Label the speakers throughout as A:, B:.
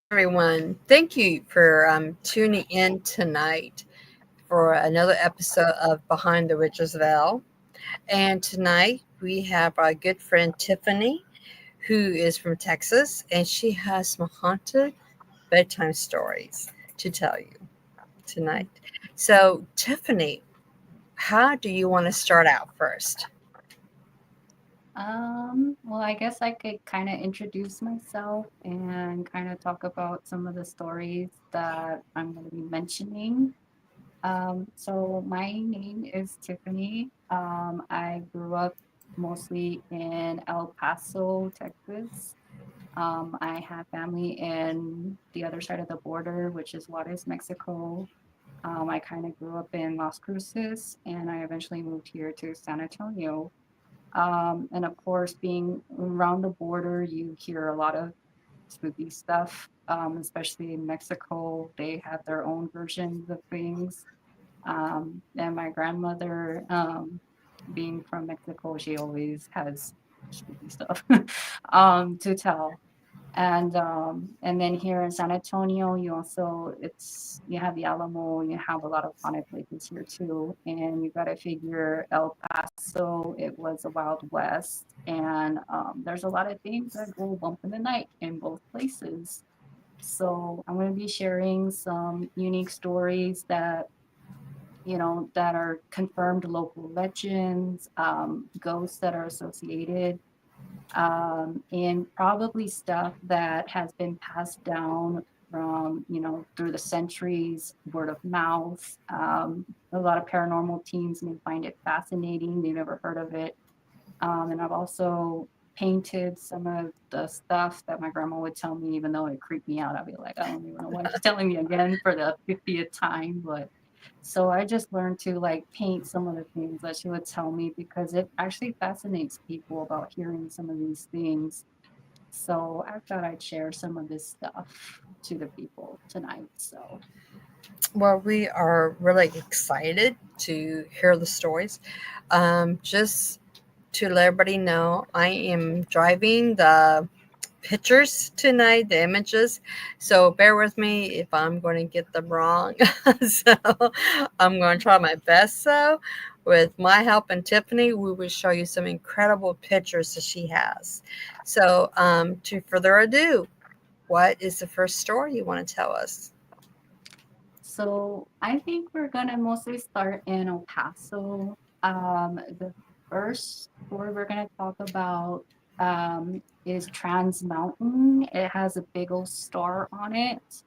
A: Everyone. Thank you for tuning in tonight for another episode of Behind the Witch's Veil. And tonight we have our good friend Tiffany, who is from Texas, and she has some haunted bedtime stories to tell you tonight. So, Tiffany, how do you want to start out first?
B: Well, I guess I could kind of introduce myself and kind of talk about some of the stories that I'm going to be mentioning. So my name is Tiffany. I grew up mostly in El Paso, Texas. I have family in the other side of the border, which is Juarez, Mexico. I kind of grew up in Las Cruces, and I eventually moved here to San Antonio. And of course, being around the border, you hear a lot of spooky stuff, especially in Mexico. They have their own versions of things. And my grandmother, being from Mexico, she always has spooky stuff to tell. And then here in San Antonio, you also it's you have the Alamo, you have a lot of haunted places here too, and you got to figure El Paso, it was a Wild West, and there's a lot of things that go bump in the night in both places. So I'm going to be sharing some unique stories that that are confirmed local legends, ghosts that are associated, and probably stuff that has been passed down from through the centuries, word of mouth. A lot of paranormal teams may find it fascinating, they've never heard of it. And I've also painted some of the stuff that my grandma would tell me, even though it creeped me out. I'd be like, I don't even know why she's telling me again for the 50th time. But so I just learned to like paint some of the things that she would tell me because it actually fascinates people about hearing some of these things. So I thought I'd share some of this stuff to the people tonight. So
A: Well, we are really excited to hear the stories. Just to let everybody know, I am driving the pictures tonight, the images. So bear with me if I'm going to get them wrong. So I'm going to try my best. So, with my help and Tiffany, we will show you some incredible pictures that she has. So, to further ado, what is the first story you want to tell us?
B: So I think we're gonna mostly start in El Paso. The first story we're gonna talk about is Trans Mountain. It has a big old star on it.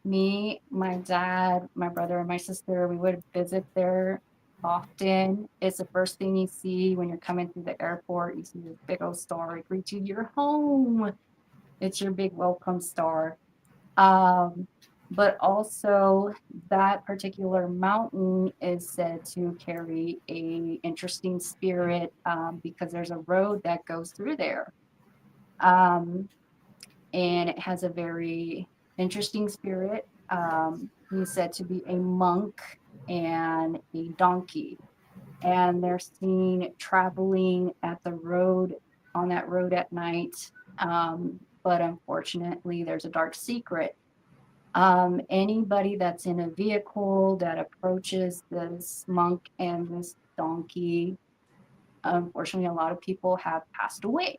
B: Me, my dad, my brother, and my sister, we would visit there often. It's the first thing you see when you're coming through the airport. You see this big old star. It greets you, you're home. It's your big welcome star. Um, but also that particular mountain is said to carry a interesting spirit because there's a road that goes through there. Um, and it has a very interesting spirit. He's said to be a monk and a donkey. And they're seen traveling at the road on that road at night. But unfortunately, there's a dark secret. Anybody that's in a vehicle that approaches this monk and this donkey unfortunately, a lot of people have passed away.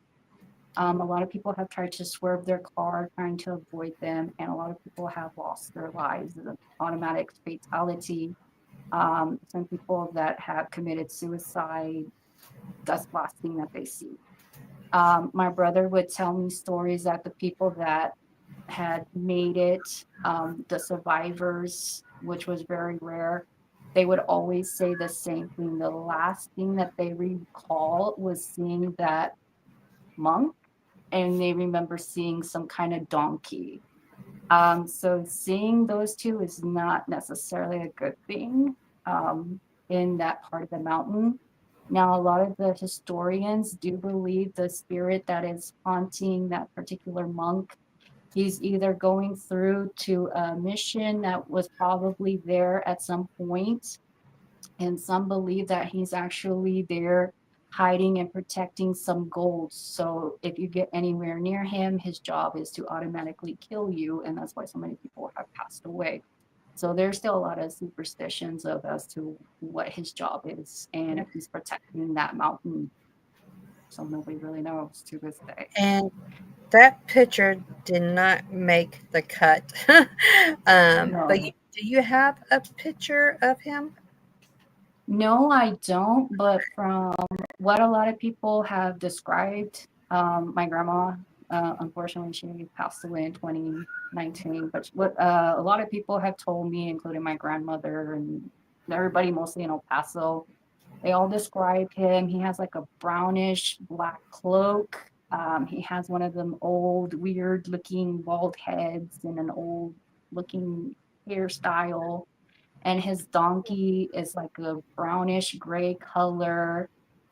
B: A lot of people have tried to swerve their car, trying to avoid them, and a lot of people have lost their lives. An automatic fatality. Some people that have committed suicide, that's the last thing that they see. My brother would tell me stories that the people that had made it, the survivors, which was very rare, they would always say the same thing. The last thing that they recall was seeing that monk, and they remember seeing some kind of donkey. So seeing those two is not necessarily a good thing, um, in that part of the mountain. Now, a lot of the historians do believe the spirit that is haunting that particular monk, he's either going through to a mission that was probably there at some point, and some believe that he's actually there hiding and protecting some gold. So if you get anywhere near him, his job is to automatically kill you, and that's why so many people have passed away. So there's still a lot of superstitions of as to what his job is and
A: Yeah.
B: if he's protecting that mountain. So nobody really knows to this day.
A: And that picture did not make the cut. But
B: No.
A: do you have a picture of him?
B: No, I don't, but from what a lot of people have described, my grandma, unfortunately, she passed away in 2019. But what a lot of people have told me, including my grandmother and everybody, mostly in El Paso, they all describe him. He has like a brownish black cloak. He has one of them old, weird looking bald heads and an old looking hairstyle, and his donkey is like a brownish gray color.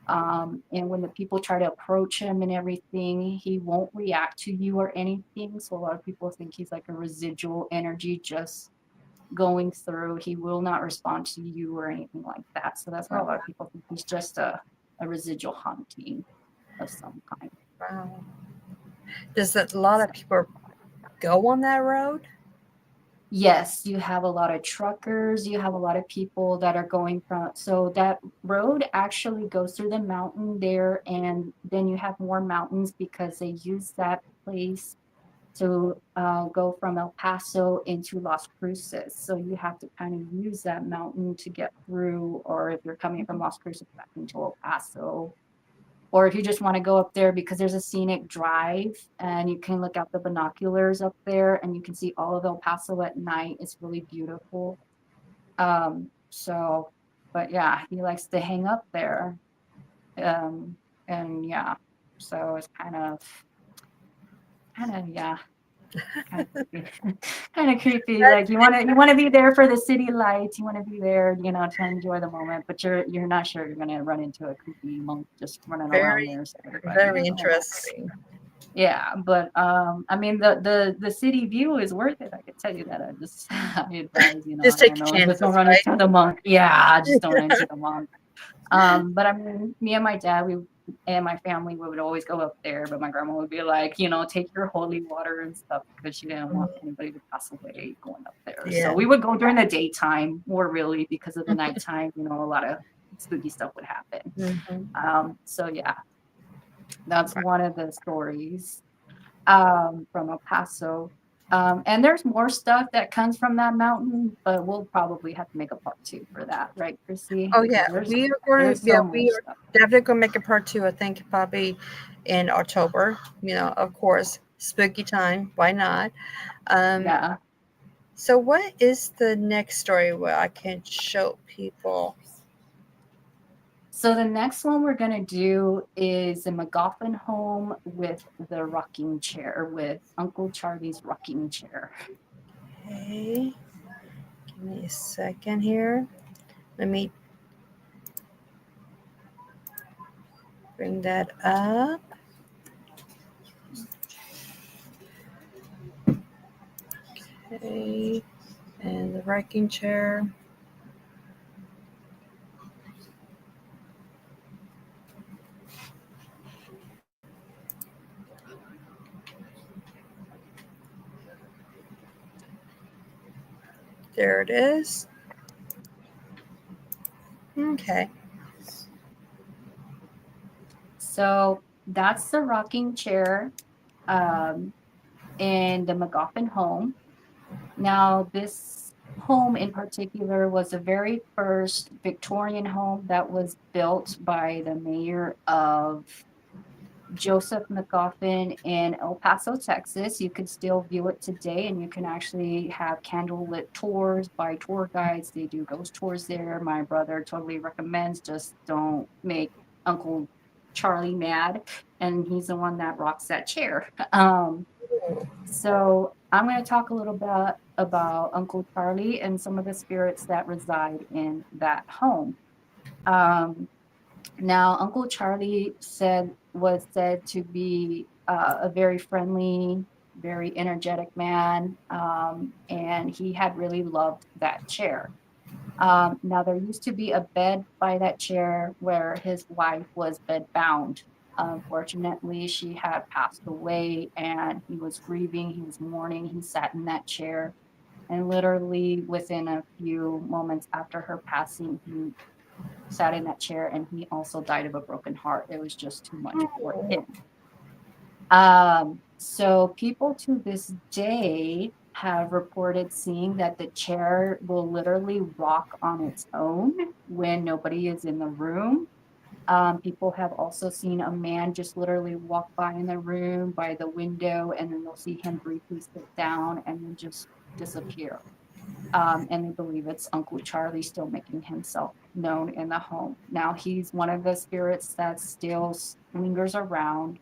B: And when the people try to approach him and everything, he won't react to you or anything. So a lot of people think he's like a residual energy just going through. He will not respond to you or anything like that. So that's why a
A: Oh,
B: lot of people think he's just a residual haunting of some kind.
A: wow. Does a lot of
B: So.
A: people go on that road?
B: Yes, you have a lot of truckers, you have a lot of people that are going from, so that road actually goes through the mountain there, and then you have more mountains because they use that place to go from El Paso into Las Cruces. So you have to kind of use that mountain to get through, or if you're coming from Las Cruces back into El Paso, or if you just want to go up there because there's a scenic drive and you can look out the binoculars up there and you can see all of El Paso at night. It's really beautiful. So, but yeah, he likes to hang up there. Um, and yeah, so it's yeah, kind of creepy. Kind of creepy.
A: That's
B: Like you want to be there for the city lights. You want to be there, to enjoy the moment. But you're not sure you're gonna run into a creepy monk just running around
A: very,
B: there. So everybody,
A: very
B: oh, that's
A: interesting.
B: yeah. But I mean the city view is worth it. I can tell you that. I just I advise,
A: Just
B: I don't
A: take
B: know, just don't
A: chances,
B: run
A: right?
B: into the monk. Yeah, just don't run into the monk. But I mean, me and my dad, we and my family, we would always go up there. But my grandma would be like, take your holy water and stuff because she didn't want
A: Mhm.
B: anybody to pass away going up there. So
A: Yeah.
B: we would go during the daytime, more really because of the nighttime. A lot of spooky stuff would happen.
A: Hmm.
B: So yeah, that's one of the stories from El Paso. And there's more stuff that comes from that mountain, but we'll probably have to make a part 2 for that, right, Chrissy?
A: Oh
B: Because
A: yeah,
B: there's
A: we are going
B: there's
A: to. Yeah,
B: so
A: we
B: much
A: are
B: stuff.
A: definitely going to make a part 2. I think probably in October. Of course, spooky time. Why not? Um,
B: Yeah.
A: so, what is the next story where I can show people?
B: So the next one we're gonna do is the McGoffin home with the rocking chair, with Uncle Charlie's rocking chair.
A: Okay, give me a second here. Let me bring that up. Okay, and the rocking chair. There it is. Okay.
B: So that's the rocking chair um, in the McGoffin home. Now, this home in particular was the very first Victorian home that was built by the mayor of Joseph McGoffin in El Paso, Texas. You can still view it today, and you can actually have candlelit tours by tour guides. They do ghost tours there. My brother totally recommends. Just don't make Uncle Charlie mad, and he's the one that rocks that chair. So I'm going to talk a little bit about Uncle Charlie and some of the spirits that reside in that home. Um, Now, Uncle Charlie was said to be a very friendly, very energetic man, and he had really loved that chair. Now, there used to be a bed by that chair where his wife was bedbound. Unfortunately, she had passed away, and he was grieving. He was mourning. He sat in that chair, and literally within a few moments after her passing, he sat in that chair and he also died of a broken heart. It was just too much for him. So people to this day have reported seeing that the chair will literally rock on its own when nobody is in the room. People have also seen a man just literally walk by in the room by the window, and then they'll see him briefly sit down and then just disappear. And they believe it's Uncle Charlie still making himself known in the home. Now, he's one of the spirits that still lingers around.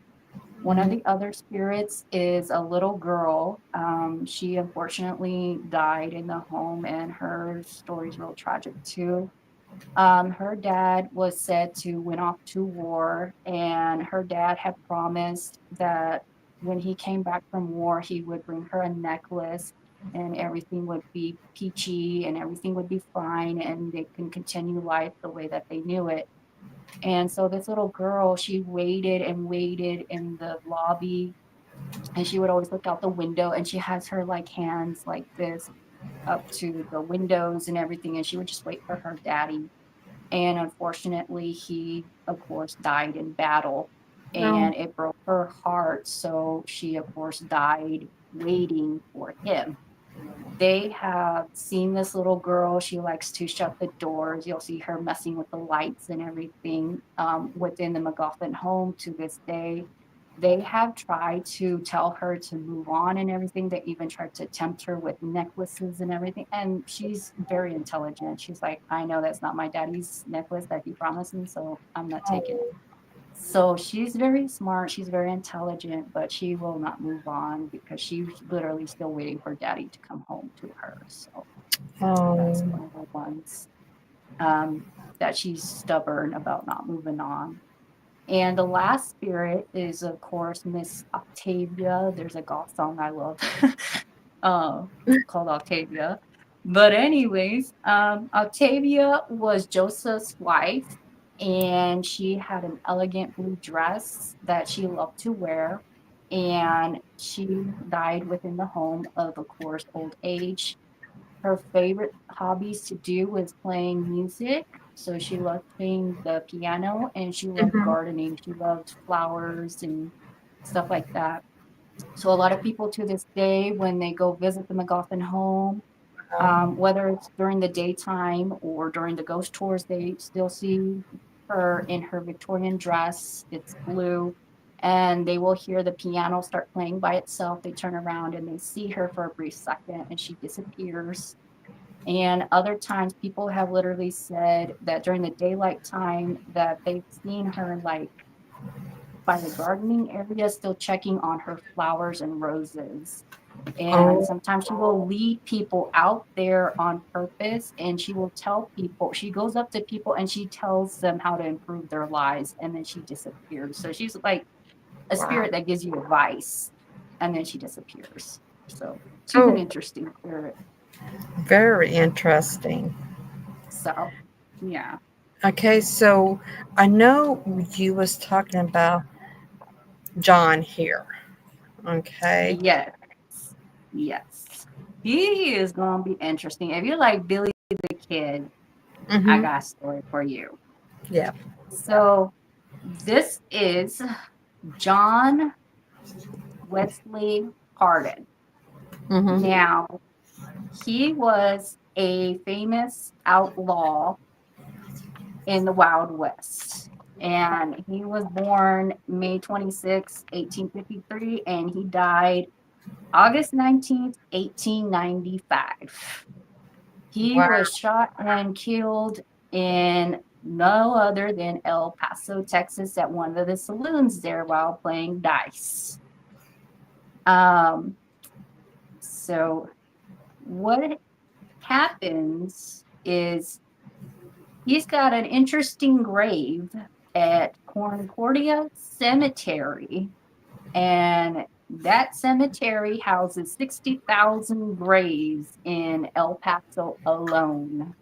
B: One of
A: Mhm.
B: the other spirits is a little girl. She unfortunately died in the home, and her story's real tragic too. Her dad was said to went off to war, and her dad had promised that when he came back from war, he would bring her a necklace and everything would be peachy and everything would be fine and they can continue life the way that they knew it. And so this little girl, she waited and waited in the lobby and she would always look out the window and she has her like hands like this up to the windows and everything and she would just wait for her daddy, and unfortunately he of course died in battle
A: Oh,
B: and it broke her heart, so she of course died waiting for him. They have seen this little girl. She likes to shut the doors. You'll see her messing with the lights and everything within the McGoffin home to this day. They have tried to tell her to move on and everything. They even tried to tempt her with necklaces and everything. And she's very intelligent. She's like, I know that's not my daddy's necklace that he promised me, so I'm not taking it. So she's very smart, she's very intelligent, but she will not move on because she's literally still waiting for daddy to come home to her. So that's
A: oh,
B: one of the ones um, that she's stubborn about not moving on. And the last spirit is, of course, Miss Octavia. There's a goth song I love uh, called Octavia. But anyways, Octavia was Joseph's wife, and she had an elegant blue dress that she loved to wear. And she died within the home of course, old age. Her favorite hobbies to do was playing music. So she loved playing the piano and she loved
A: mhm.
B: gardening. She loved flowers and stuff like that. So a lot of people to this day, when they go visit the McGoffin home, whether it's during the daytime or during the ghost tours, they still see her in her Victorian dress. It's blue. And they will hear the piano start playing by itself. They turn around and they see her for a brief second and she disappears. And other times people have literally said that during the daylight time that they've seen her like by the gardening area still checking on her flowers and roses. And
A: Oh,
B: sometimes she will lead people out there on purpose and she will tell people, she goes up to people and she tells them how to improve their lives and then she disappears. So she's like a
A: wow.
B: spirit that gives you advice and then she disappears. So she's an
A: Oh,
B: interesting spirit.
A: very interesting.
B: So yeah.
A: Okay, so I know you was talking about John here. Okay.
B: Yes. Yes. He is gonna be interesting. If you like Billy the Kid, I
A: Mm-hmm.
B: got a story for you.
A: Yeah.
B: So This is John Wesley Hardin.
A: Mm-hmm.
B: Now, he was a famous outlaw in the Wild West. And he was born May 26, 1853, and he died August 19th, 1895. He
A: Wow.
B: was shot and killed in no other than El Paso, Texas, at one of the saloons there while playing dice. Um, so, what happens is he's got an interesting grave at Concordia Cemetery, and that cemetery houses 60,000 graves in El Paso alone.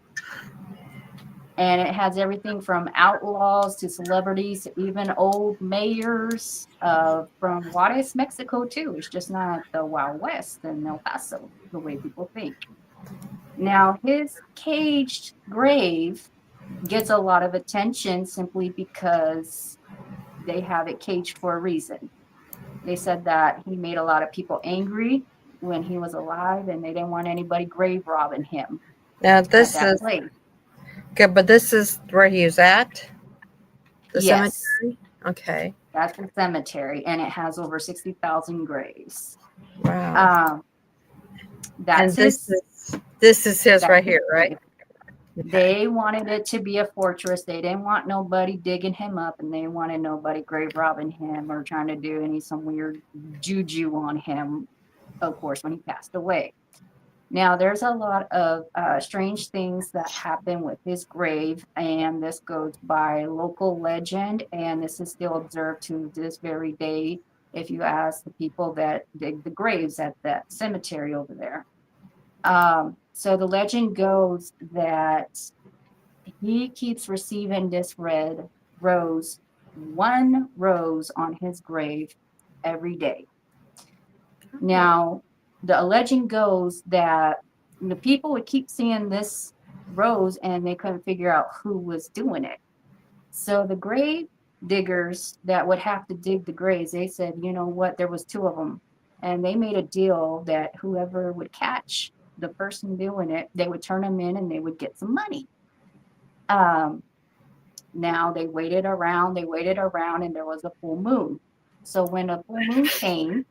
B: And it has everything from outlaws to celebrities to even old mayors from Juarez, Mexico, too. It's just not the Wild West in El Paso, the way people think. Now, his caged grave gets a lot of attention simply because they have it caged for a reason. They said that he made a lot of people angry when he was alive and they didn't want anybody grave robbing him
A: Now
B: at
A: this
B: that
A: is
B: place.
A: good, but this is where he was at the
B: Yes,
A: cemetery. Okay.
B: that's the cemetery and it has over 60,000 graves.
A: Wow.
B: Um,
A: And
B: that's his
A: this is his
B: that's
A: right
B: his
A: here, right?
B: grave.
A: Okay.
B: They wanted it to be a fortress. They didn't want nobody digging him up, and they wanted nobody grave robbing him or trying to do some weird juju on him, of course, when he passed away. Now, there's a lot of strange things that happen with his grave, and this goes by local legend, and this is still observed to this very day if you ask the people that dig the graves at that cemetery over there. So the legend goes that he keeps receiving this red rose, one rose on his grave every day.
A: Oh,
B: Now, the legend goes that the people would keep seeing this rose and they couldn't figure out who was doing it. So the grave diggers that would have to dig the graves, they said, you know what, there was two of them. And they made a deal that whoever would catch the person doing it, they would turn them in and they would get some money. Um, Now they waited around, and there was a full moon. So when a full moon came,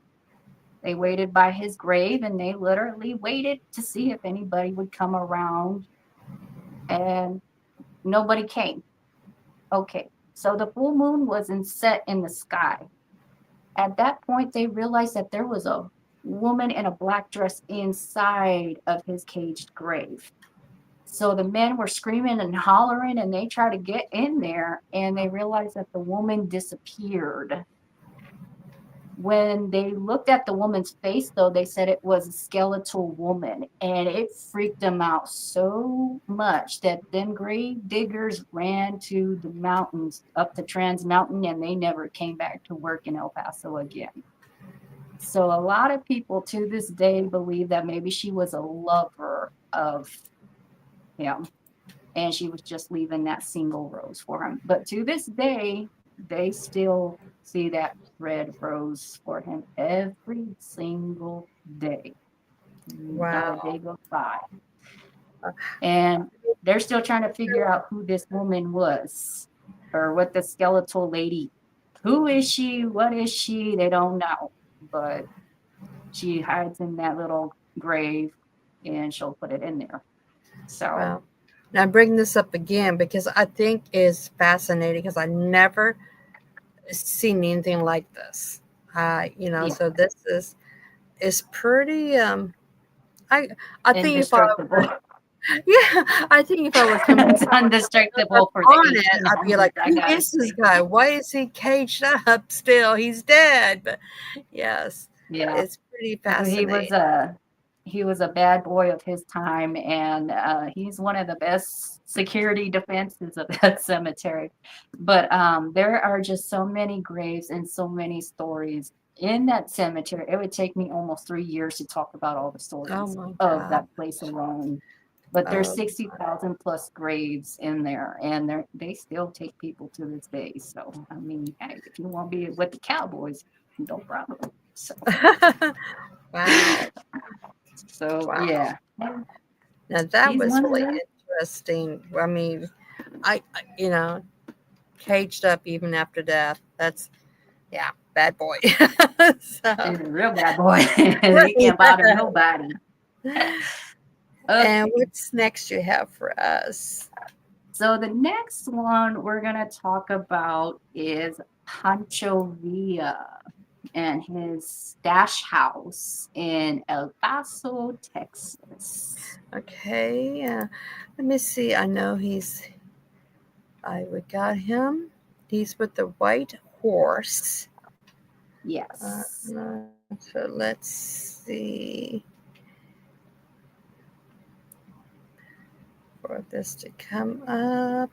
B: they waited by his grave and they literally waited to see if anybody would come around, and nobody came. Okay, so the full moon wasn't set in the sky. At that point, they realized that there was a woman in a black dress inside of his caged grave. So the men were screaming and hollering and they tried to get in there and they realized that the woman disappeared. When they looked at the woman's face, though, they said it was a skeletal woman and it freaked them out so much that them grave diggers ran to the mountains up the Trans Mountain and they never came back to work in El Paso again. So a lot of people to this day believe that maybe she was a lover of him and she was just leaving that single rose for him. But to this day, they still see that red rose for him every single day. Not a day
A: wow.
B: goes by. And they're still trying to figure out who this woman was or what the skeletal lady, who is she? What is she? They don't know. But she hides in that little grave and she'll put it in there. So,
A: Wow. Now bring this up again because I think it's fascinating because I never seen anything like this.
B: yeah,
A: So this is pretty. I I think if I
B: indestructible.
A: were, yeah, I think if I were
B: It's
A: convinced someone to look up
B: undestructible for the
A: on it, I'd be
B: 1800s,
A: like,
B: I
A: "Who
B: gotta
A: is this
B: say.
A: guy? Why is he caged up still? He's dead." But yes,
B: Yeah,
A: it's pretty
B: he was
A: fascinating.
B: a he was a bad boy of his time, and he's one of the best security defenses of that cemetery. But there are just so many graves and so many stories in that cemetery. It would take me almost 3 years to talk about all the
A: Oh
B: stories
A: my
B: of
A: God.
B: that place alone. But there's
A: Oh,
B: 60,000 plus graves in there, and they still take people to this day. So I mean, hey, if you want to be with the Cowboys, no problem. So
A: wow. Wow.
B: yeah,
A: Now that
B: he's
A: was
B: one of
A: really
B: them.
A: interesting. I mean, you know, caged up even after death. That's, yeah, bad boy. So,
B: He's a real bad boy. He can't bother
A: yeah.
B: nobody.
A: And
B: Okay,
A: what's next you have for us?
B: so the next one we're gonna talk about is Pancho Villa and his stash house in El Paso, Texas.
A: Okay, let me see. I know we got him. He's with the white horse.
B: Yes.
A: So let's see for this to come up.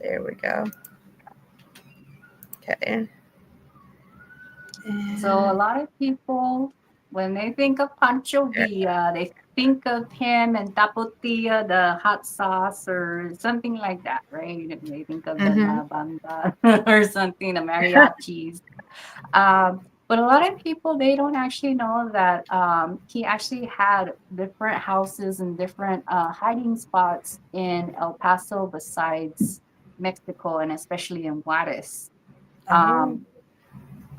A: There we go. Okay.
B: So a
A: And
B: lot of people, when they think of Pancho
A: there.
B: Villa, they think of him and tapotilla, the hot sauce, or something like that, right? They think of the
A: Mm-hmm.
B: La Banda or something, the mariachis. But a lot of people, they don't actually know that he actually had different houses and different hiding spots in El Paso besides Mexico, and especially in Juarez.
A: Oh,
B: Um,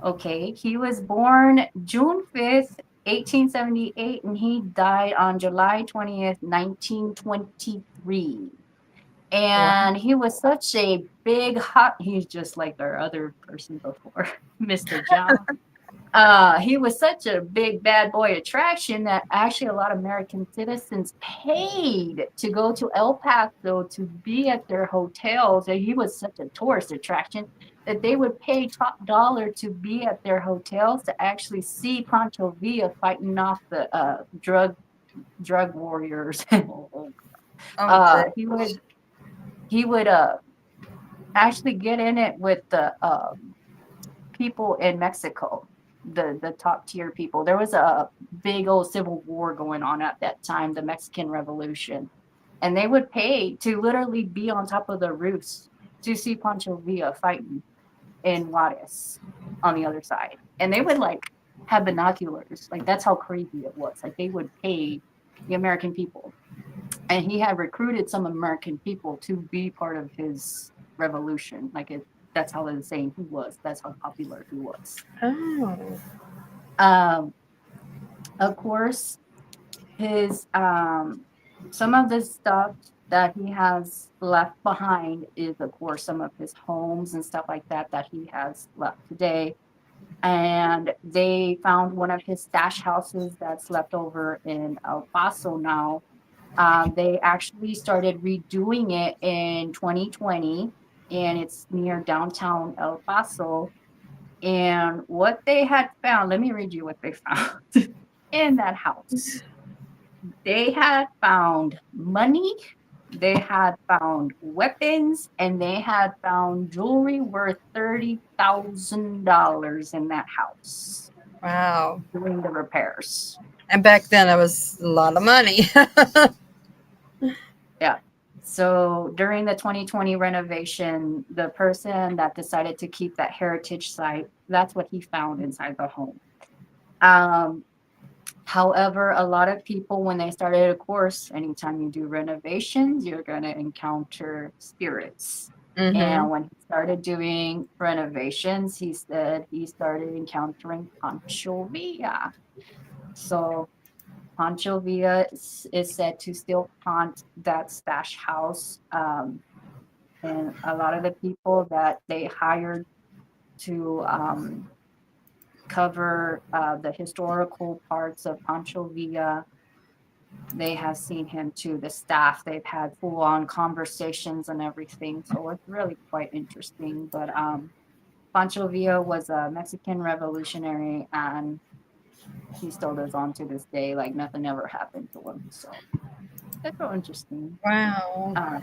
B: okay, he was born June 5th, 1878, and he died on July 20th, 1923.
A: wow.
B: And he was such a big hot, he's just like our other person before, Mr. John. He was such a big bad boy attraction that actually a lot of American citizens paid to go to El Paso to be at their hotels. And he was such a tourist attraction that they would pay top dollar to be at their hotels to actually see Pancho Villa fighting off the drug warriors.
A: Oh, good.
B: He would actually get in it with the people in Mexico, the top tier people. There was a big old civil war going on at that time, the Mexican Revolution, and they would pay to literally be on top of the roofs to see Pancho Villa fighting in Juarez on the other side, and they would like have binoculars. Like that's how crazy it was. Like they would pay the American people, and he had recruited some American people to be part of his revolution. Like it, that's how they're saying he was. That's how popular he was.
A: Oh,
B: Um, of course, his some of the stuff that he has left behind is, of course, some of his homes and stuff like that that he has left today. And they found one of his stash houses that's left over in El Paso now. They actually started redoing it in 2020, and it's near downtown El Paso. And what they had found, let me read you what they found in that house. They had found money, they had found weapons, and they had found jewelry worth $30,000 in that house
A: wow.
B: doing the repairs.
A: And back then it was a lot of money.
B: Yeah. So during the 2020 renovation, the person that decided to keep that heritage site, that's what he found inside the home. Um, However, a lot of people, when they started a course, anytime you do renovations, you're going to encounter spirits.
A: Mm-hmm.
B: And when he started doing renovations, he said he started encountering Pancho Villa. So Pancho Villa is said to still haunt that stash house. And a lot of the people that they hired to cover the historical parts of Pancho Villa, they have seen him too. The staff, they've had full on conversations and everything. So it's really quite interesting. But Pancho Villa was a Mexican revolutionary, and he still lives on to this day. Like nothing ever happened to him. So that's so interesting.
A: Wow.
B: Uh,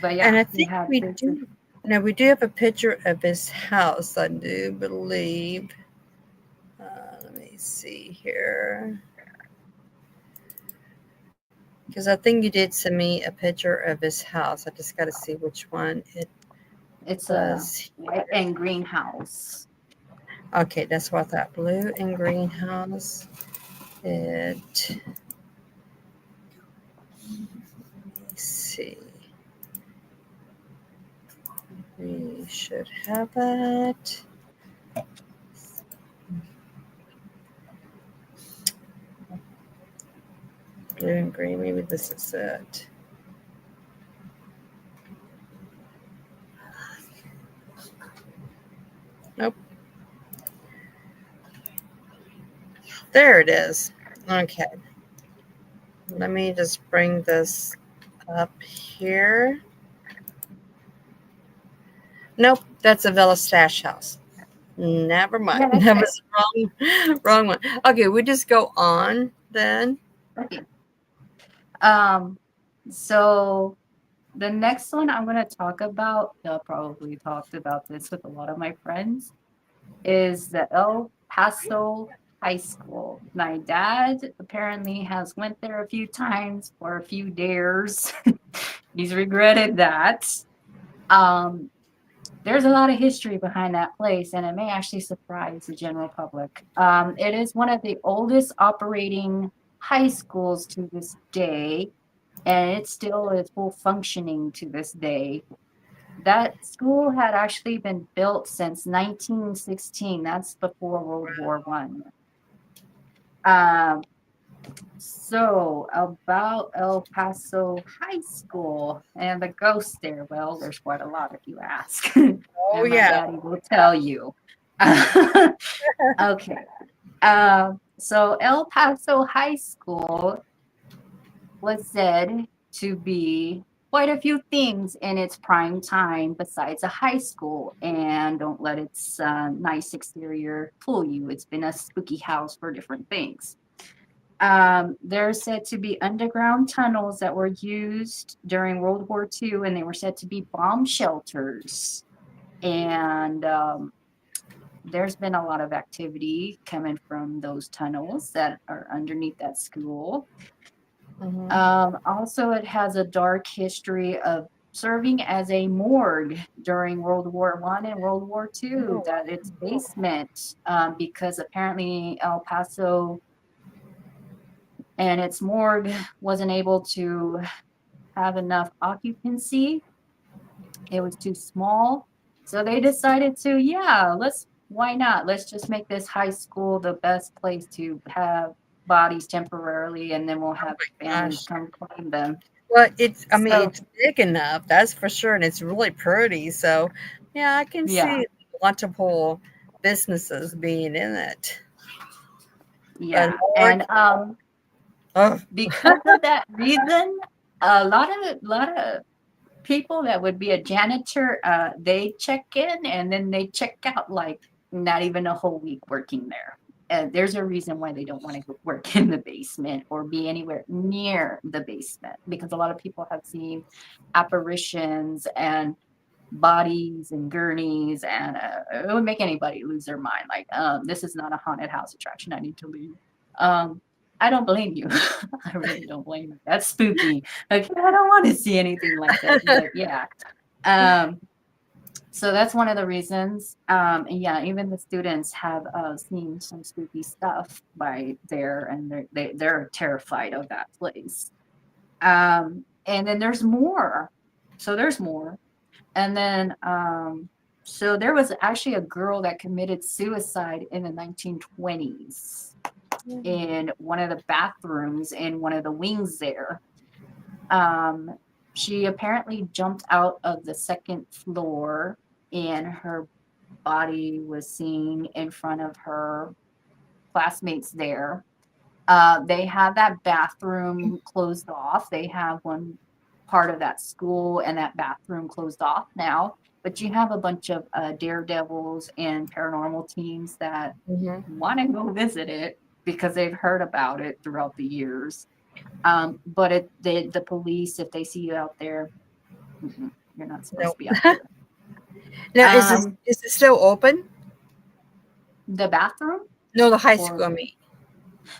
B: but
A: And
B: yeah,
A: I
B: he
A: think
B: had
A: we
B: this.
A: do. Now we do have a picture of his house, I do believe. see here. Because I think you did send me a picture of his house. I just got to see which one it
B: It's a
A: was
B: white
A: here.
B: and green house.
A: Okay, that's what that blue and green house. It, let's see, we should have it. Blue and green, maybe this is it. Nope, there it is. Okay, let me just bring this up here. Nope, that's a Villa Stash House. Never mind.
B: Yeah, that's
A: That
B: it.
A: was wrong one. Okay, we just go on then.
B: Okay. Um, so the next one I'm gonna talk about, I probably talked about this with a lot of my friends, is the El Paso High School. My dad apparently has went there a few times for a few dares. He's regretted that. Um, there's a lot of history behind that place, and it may actually surprise the general public. It is one of the oldest operating high schools to this day, and it still is full functioning to this day. That school had actually been built since 1916. That's before World War One. Um, so about El Paso High School and the ghosts there. Well, there's quite a lot if you ask,
A: Oh
B: and my
A: yeah.
B: daddy will tell you. Okay. So El Paso High School was said to be quite a few things in its prime time besides a high school. And don't let its nice exterior fool you. It's been a spooky house for different things. There's said to be underground tunnels that were used during World War II, and they were said to be bomb shelters. And there's been a lot of activity coming from those tunnels that are underneath that school.
A: Mhm.
B: Also, it has a dark history of serving as a morgue during World War One and World War Two.
A: Oh,
B: That its basement, because apparently El Paso and its morgue wasn't able to have enough occupancy. It was too small. So they decided to, yeah, why not? Let's just make this high school the best place to have bodies temporarily, and then we'll have families
A: gosh.
B: come claim them.
A: Well, it's, I mean,
B: So,
A: it's big enough, that's for sure, and it's really pretty. So, yeah, I can
B: yeah,
A: see multiple businesses being in it. But
B: yeah.
A: morgue,
B: And
A: oh,
B: because of that reason, a lot of people that would be a janitor, they check in and then they check out like not even a whole week working there. And there's a reason why they don't want to go work in the basement or be anywhere near the basement, because a lot of people have seen apparitions and bodies and gurneys, and it would make anybody lose their mind. Like, this is not a haunted house attraction. I need to leave. Um, I don't blame you. I really don't blame you. That's spooky. Like, I don't want to see anything like that. But yeah. Um, so that's one of the reasons. And yeah, even the students have seen some spooky stuff by there, and they're terrified of that place. And then there's more. So there's more. And then, so there was actually a girl that committed suicide in the 1920s in one of the bathrooms in one of the wings there. Um, she apparently jumped out of the second floor, and her body was seen in front of her classmates there. They have that bathroom closed off. They have one part of that school and that bathroom closed off now. But you have a bunch of daredevils and paranormal teams that
A: mhm.
B: want to go visit it because they've heard about it throughout the years. But the police, if they see you out there, you're not supposed to
A: Nope.
B: be out there.
A: Now,
B: Um,
A: is it still open?
B: the bathroom?
A: No, the high
B: or
A: school. I mean,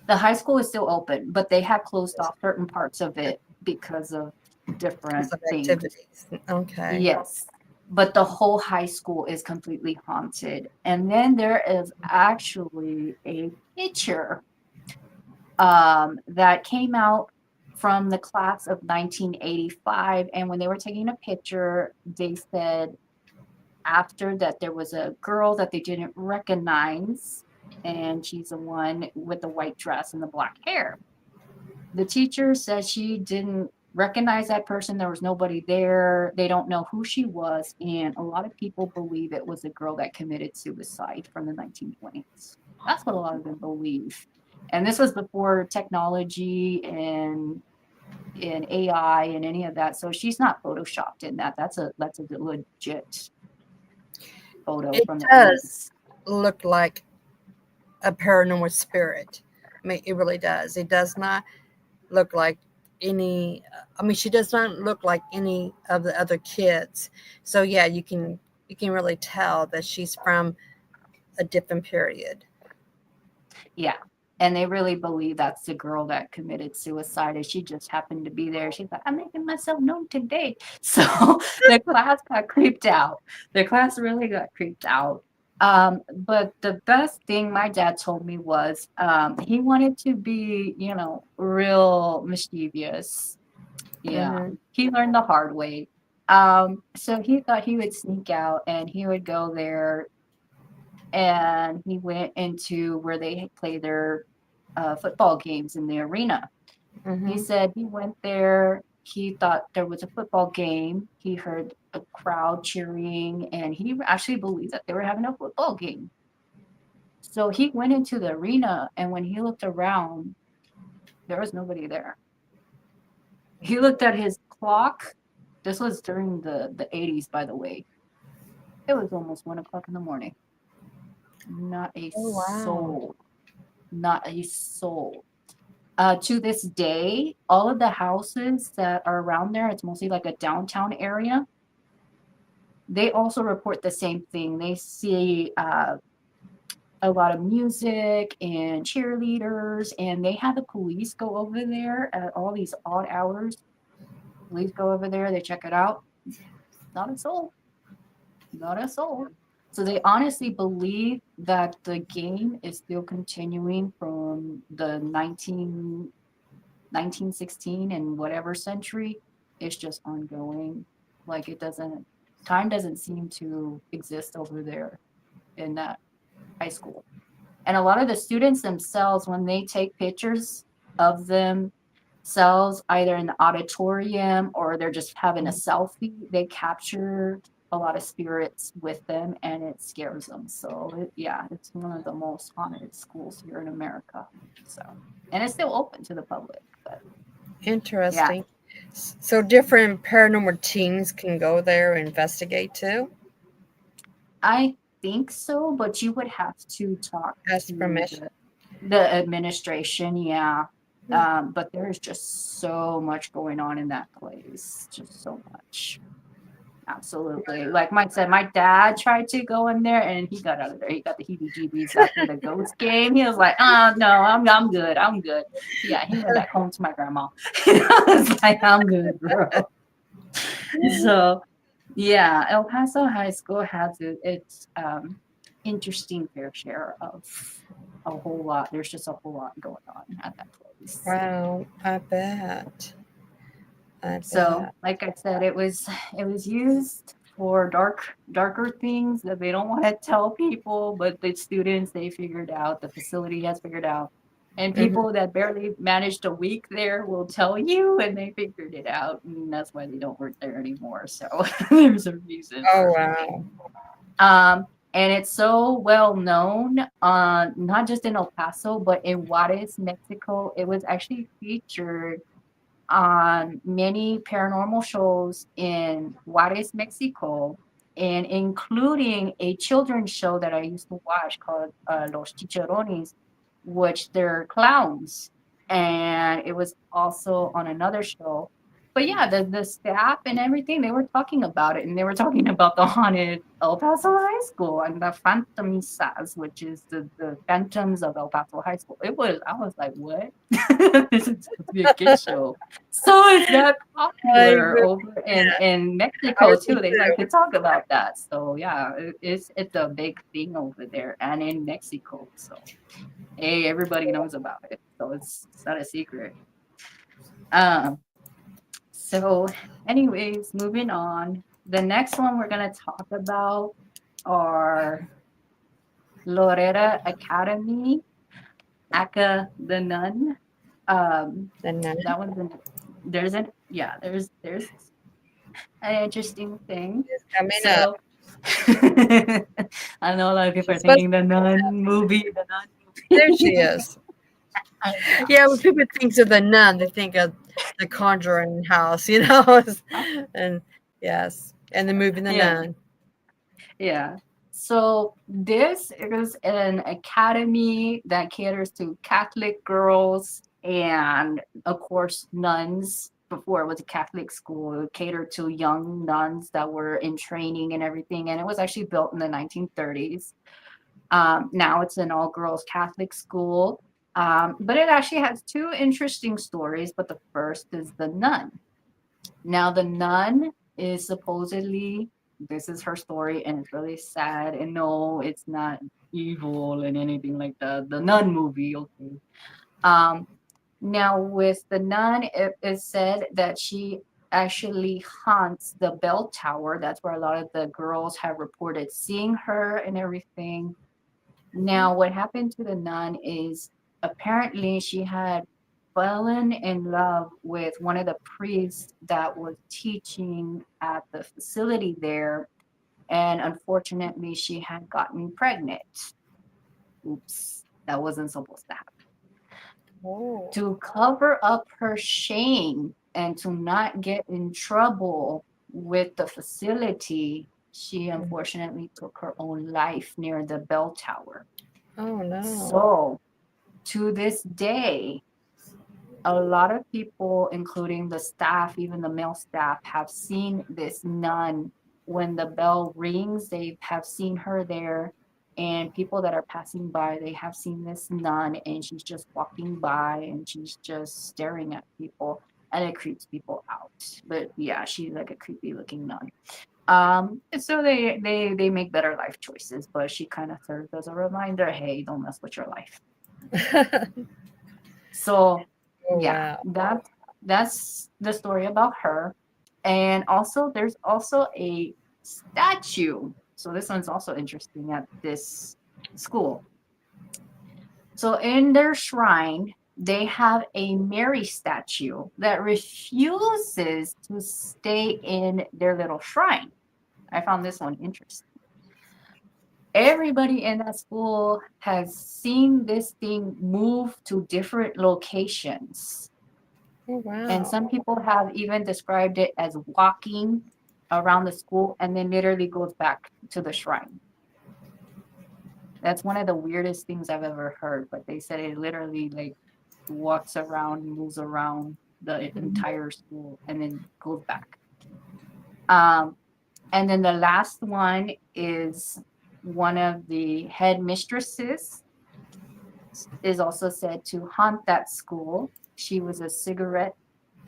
B: the high school is still open, but they have closed off certain parts of it because of
A: because
B: different
A: of
B: things.
A: activities. Okay.
B: Yes, but the whole high school is completely haunted. And then there is actually a picture that came out from the class of 1985. And when they were taking a picture, they said after that there was a girl that they didn't recognize, and she's the one with the white dress and the black hair. The teacher said she didn't recognize that person. There was nobody there. They don't know who she was. And a lot of people believe it was a girl that committed suicide from the 1920s. That's what a lot of them believe. And this was before technology and AI and any of that. So she's not photoshopped in that. That's a legit photo
A: It
B: from the
A: does
B: 80s.
A: look like a paranormal spirit. I mean, it really does. It does not look like any. I mean, she does not look like any of the other kids. So yeah, you can really tell that she's from a different period.
B: Yeah. And they really believe that's the girl that committed suicide, and she just happened to be there. She's like, I'm making myself known today. So the class got creeped out. The class really got creeped out. But the best thing my dad told me was he wanted to be, real mischievous. Yeah.
A: Hmm.
B: He learned the hard way. So he thought he would sneak out and he would go there, and he went into where they play their football games in the arena. He
A: Hmm.
B: said he went there. He thought there was a football game. He heard a crowd cheering, and he actually believed that they were having a football game. So he went into the arena, and when he looked around, there was nobody there. He looked at his clock. This was during the 80s, by the way. It was almost 1 o'clock in the morning. Not a
A: Oh wow.
B: soul. Not a soul. To this day, all of the houses that are around there, it's mostly like a downtown area. They also report the same thing. They see a lot of music and cheerleaders, and they have the police go over there at all these odd hours. Police go over there, they check it out. Not a soul. Not a soul. So they honestly believe that the game is still continuing from the 1916 and whatever century. It's just ongoing. Like it doesn't, time doesn't seem to exist over there in that high school. And a lot of the students themselves, when they take pictures of themselves, either in the auditorium or they're just having a selfie, they capture a lot of spirits with them, and it scares them. So, yeah, it's one of the most haunted schools here in America. So, and it's still open to the public, but yeah,
A: Interesting. So different paranormal teams can go there and investigate too.
B: I think so, but you would have to talk
A: Ask
B: to
A: permission.
B: the administration, yeah. But there's just so much going on in that place, just so much. Absolutely. Like Mike said, my dad tried to go in there and he got out of there. He got the heebie-jeebies after the ghost game. He was like, no, I'm good. I'm good. Yeah, he went back home to my grandma. I was like, I'm good, bro. So yeah, El Paso High School has its interesting fair share of a whole lot. There's just a whole lot going on at that place.
A: Wow, I bet. I
B: So,
A: bet.
B: like I said, it was used for darker things that they don't want to tell people, but the students they figured out, the facility has figured out. And
A: Hmm.
B: people that barely managed a week there will tell you, and they figured it out, and that's why they don't work there anymore. So there's a reason
A: Oh
B: for everything.
A: wow.
B: And it's so well known, not just in El Paso, but in Juarez, Mexico. It was actually featured on many paranormal shows in Juarez, Mexico, and including a children's show that I used to watch called Los Chicharrones, which they're clowns. And it was also on another show. but yeah, the staff and everything, they were talking about it, and they were talking about the haunted El Paso High School and the Phantomisas, which is the phantoms of El Paso High School. I was like, what? This is supposed to be a kid show. So it's that
A: I
B: popular
A: would,
B: over in
A: I
B: Mexico
A: would be
B: too. They like
A: too.
B: to talk about that. So yeah, it's a big thing over there and in Mexico. So hey, everybody knows about it. So it's not a secret. Um, so, anyways, moving on. The next one we're gonna talk about are Loretta Academy, Aka the Nun.
A: The nun.
B: That one's an there's an interesting thing.
A: Is coming up.
B: So I know a lot of people
A: She's
B: are
A: supposed
B: thinking
A: to
B: the
A: be
B: Nun
A: up.
B: movie, the Nun
A: There she
B: movie.
A: is. Yeah, when people think of the nun, they think of the Conjuring house, and yes, and the movie The
B: Yeah.
A: Nun.
B: Yeah. So this is an academy that caters to Catholic girls and, of course, nuns. Before it was a Catholic school, it catered to young nuns that were in training and everything. And it was actually built in the 1930s. Now it's an all girls Catholic school. But it actually has two interesting stories. But the first is the nun. Now, the nun is supposedly, this is her story, and it's really sad. And no, it's not evil and anything like the nun movie. Okay. Um, Now, with the nun, it is said that she actually haunts the bell tower. That's where a lot of the girls have reported seeing her and everything. Now, what happened to the nun is apparently she had fallen in love with one of the priests that was teaching at the facility there. And unfortunately, she had gotten pregnant. Oops, that wasn't supposed to happen.
A: Oh,
B: To cover up her shame and to not get in trouble with the facility, she unfortunately took her own life near the bell tower.
A: oh no.
B: So, to this day, a lot of people, including the staff, even the male staff, have seen this nun when the bell rings. They have seen her there, and people that are passing by, they have seen this nun, and she's just walking by and she's just staring at people, and it creeps people out. But yeah, she's like a creepy looking nun. And so they make better life choices, but she kind of serves as a reminder, hey, don't mess with your life. So
A: Oh
B: yeah,
A: wow.
B: that's the story about her. And also there's also a statue. So this one's also interesting at this school. So in their shrine, they have a Mary statue that refuses to stay in their little shrine. I found this one interesting. Everybody in that school has seen this thing move to different locations.
A: Oh
B: And
A: wow.
B: some people have even described it as walking around the school and then literally goes back to the shrine. That's one of the weirdest things I've ever heard, but they said it literally like walks around, moves around the
A: Mhm.
B: entire school and then goes back. Um, and then the last one is one of the headmistresses is also said to haunt that school. She was a cigarette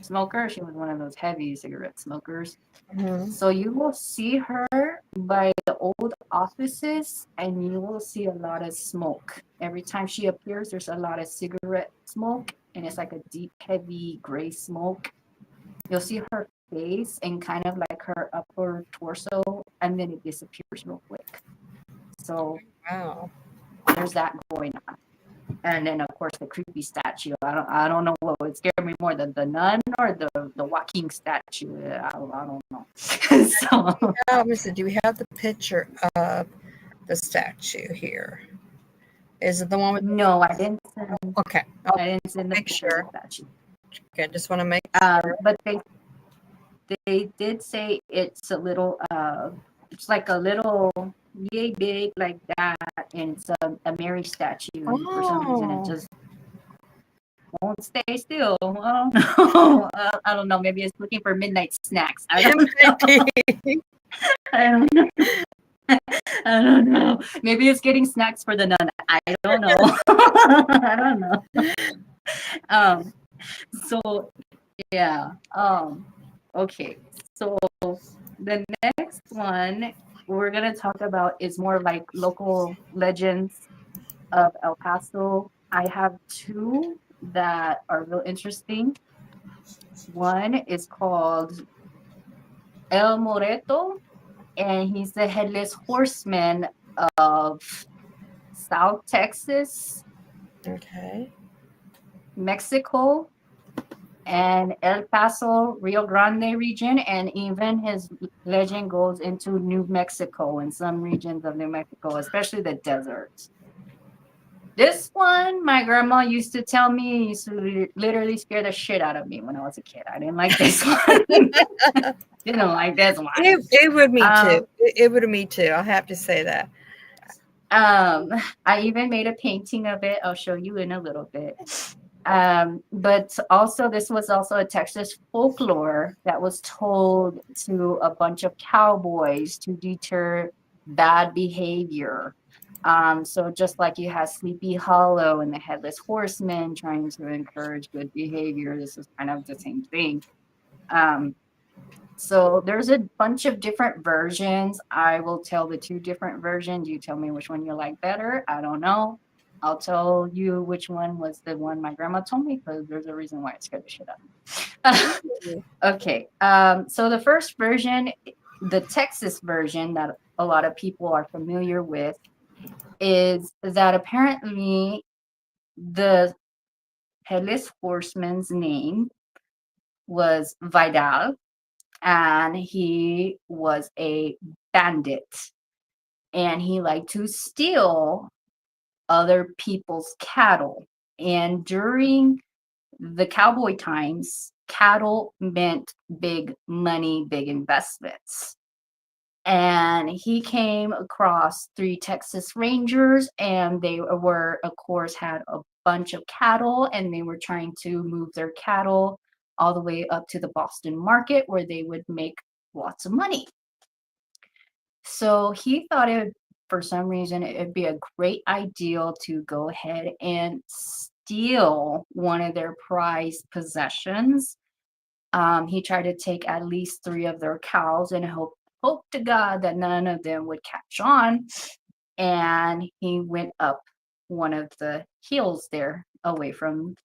B: smoker. She was one of those heavy cigarette smokers.
A: Mhm.
B: So you will see her by the old offices and you will see a lot of smoke. Every time she appears, there's a lot of cigarette smoke and it's like a deep, heavy gray smoke. You'll see her face and kind of like her upper torso and then it disappears real quick. So
A: Wow.
B: there's that going on. And then of course the creepy statue. I don't know what would scare me more, the nun or the walking statue. I don't know. So
A: Let me see. Do we have the picture of the statue here? Is it the one with the
B: no, I didn't send
A: okay. I'll
B: I didn't send the
A: make
B: picture of the
A: sure.
B: statue.
A: Okay, just want to make sure.
B: But they did say it's a little it's like a little yay big like that, and it's a Mary statue, and for some reason it
A: Oh,
B: just won't stay still. I don't know. I don't know. Maybe it's looking for midnight snacks. I
A: It
B: don't
A: might be.
B: I don't know. I don't know. Maybe it's getting snacks for the nun. I don't know. I don't know. Um, so yeah. Okay. So the next one we're gonna talk about is more like local legends of El Paso. I have two that are real interesting. One is called El Moreto, and he's the headless horseman of South Texas,
A: Okay.
B: Mexico, and El Paso, Rio Grande region, and even his legend goes into New Mexico and some regions of New Mexico, especially the deserts. This one, my grandma used to tell me, used to literally scare the shit out of me when I was a kid. I didn't like this one. Didn't like this one.
A: It would me too.
B: Um,
A: It would me too. I have to say that.
B: um, I even made a painting of it. I'll show you in a little bit. But also, this was also a Texas folklore that was told to a bunch of cowboys to deter bad behavior. So just like you have Sleepy Hollow and the Headless Horseman trying to encourage good behavior, this is kind of the same thing. Um, so there's a bunch of different versions. I will tell the two different versions. You tell me which one you like better. I don't know. I'll tell you which one was the one my grandma told me because there's a reason why it scared the shit out of me. Okay. So the first version, the Texas version that a lot of people are familiar with, is that apparently the headless horseman's name was Vidal, and he was a bandit, and he liked to steal other people's cattle. And during the cowboy times, cattle meant big money, big investments. And he came across three Texas Rangers, and they were, of course, had a bunch of cattle, and they were trying to move their cattle all the way up to the Boston market where they would make lots of money. So he thought for some reason, it would be a great idea to go ahead and steal one of their prized possessions. He tried to take at least three of their cows and hope to God that none of them would catch on. And he went up one of the hills there away from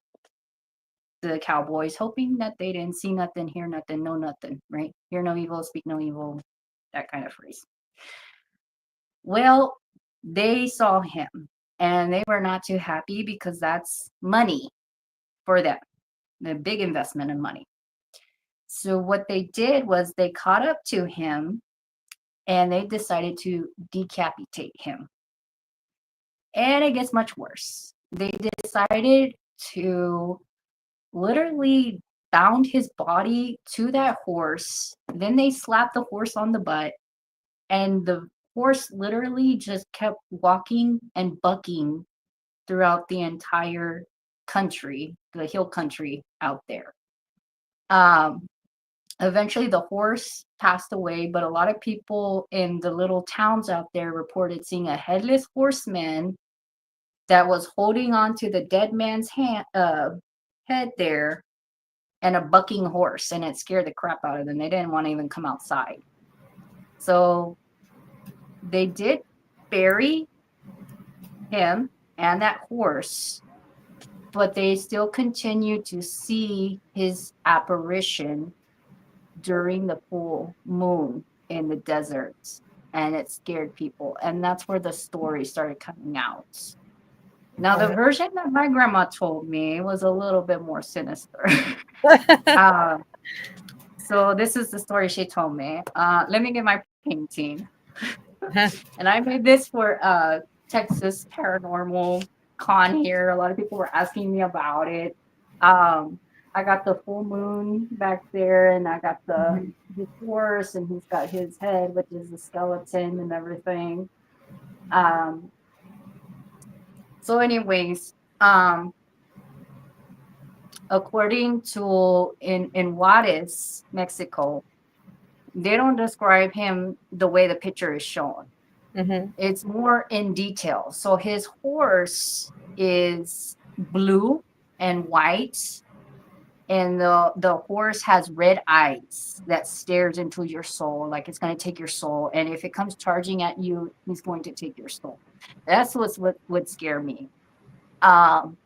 B: the cowboys, hoping that they didn't see nothing, hear nothing, know nothing, right? Hear no evil, speak no evil, that kind of phrase. Well, they saw him and they were not too happy because that's money for them, a big investment in money. So what they did was they caught up to him and they decided to decapitate him. And it gets much worse. They decided to literally bound his body to that horse. Then they slapped the horse on the butt, and the horse literally just kept walking and bucking throughout the entire country, the hill country out there. Um, Eventually, the horse passed away, but a lot of people in the little towns out there reported seeing a headless horseman that was holding on to the dead man's head there, and a bucking horse, and it scared the crap out of them. They didn't want to even come outside. So they did bury him and that horse, but they still continued to see his apparition during the full moon in the deserts, and it scared people, and that's where the story started coming out. Now the version that my grandma told me was a little bit more sinister. um, so this is the story she told me. Let me get my painting. And I made this for Texas Paranormal Con here. A lot of people were asking me about it. I got the full moon back there, and I got his horse, and he's got his head, which is a skeleton and everything. Um, so, anyways, according to in Juarez, Mexico, they don't describe him the way the picture is shown.
A: Mm-hmm.
B: It's more in detail. So his horse is blue and white, and the horse has red eyes that stares into your soul, like it's going to take your soul. And if it comes charging at you, he's going to take your soul. That's what would scare me. Um,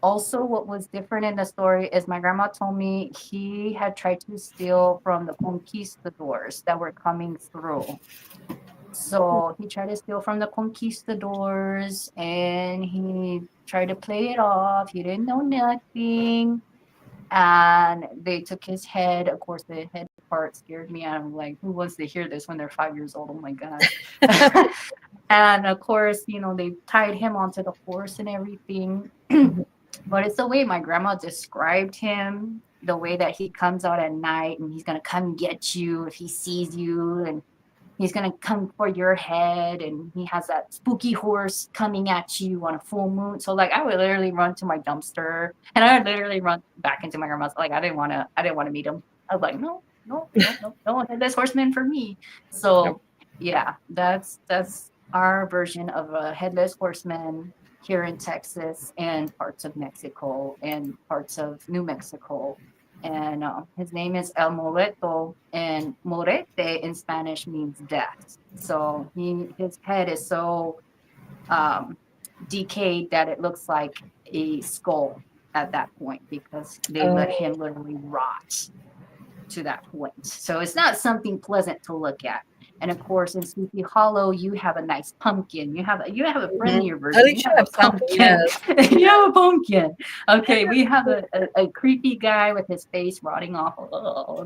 B: Also, what was different in the story is my grandma told me he had tried to steal from the conquistadors that were coming through. So he tried to steal from the conquistadors and he tried to play it off. He didn't know nothing. And they took his head. Of course, the head part scared me. I'm like, who wants to hear this when they're 5 years old? Oh my gosh. And of course, they tied him onto the horse and everything. But it's the way my grandma described him, the way that he comes out at night and he's gonna come get you if he sees you, and he's gonna come for your head, and he has that spooky horse coming at you on a full moon. So like I would literally run to my dumpster and I would literally run back into my grandma's. Like I didn't wanna meet him. I was like, no, no, no, no, no, headless horseman for me.
A: Nope.
B: So yeah, that's our version of a headless horseman here in Texas and parts of Mexico and parts of New Mexico. And his name is El Moreto, and morete in Spanish means death. So his head is so um, decayed that it looks like a skull at that point because they let
A: Oh,
B: him literally rot to that point. So it's not something pleasant to look at. And of course, in Sleepy Hollow, you have a nice pumpkin. You have a
A: mhm.
B: friendlier
A: At
B: version. You
A: least you
B: have a
A: have something.
B: pumpkin.
A: Yes.
B: You have a pumpkin. Okay, we have a creepy guy with his face rotting off. Oh,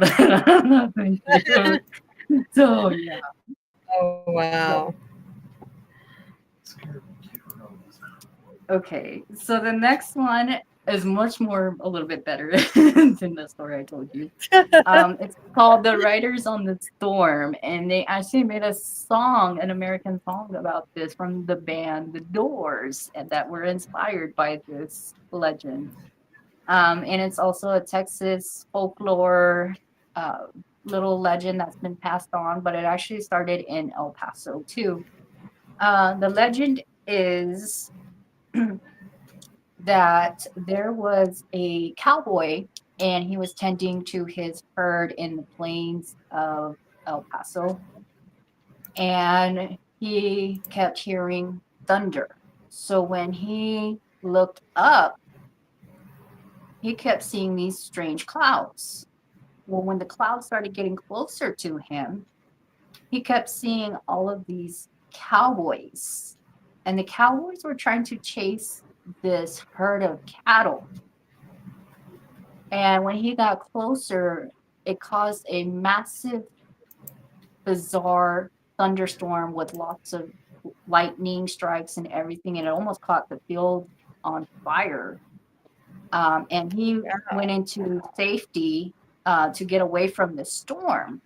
B: thank you. So yeah.
A: Oh wow.
B: So okay, so the next one is much more a little bit better than the story I told you. It's called The Riders on the Storm, and they actually made a song, an American song about this from the band The Doors, and that were inspired by this legend. And it's also a Texas folklore uh, little legend that's been passed on, but it actually started in El Paso too. The legend is that there was a cowboy and he was tending to his herd in the plains of El Paso, and he kept hearing thunder. So when he looked up, he kept seeing these strange clouds. Well, when the clouds started getting closer to him, he kept seeing all of these cowboys, and the cowboys were trying to chase this herd of cattle. And when he got closer, it caused a massive, bizarre thunderstorm with lots of lightning strikes and everything. And it almost caught the field on fire. And he went into safety to get away from the storm.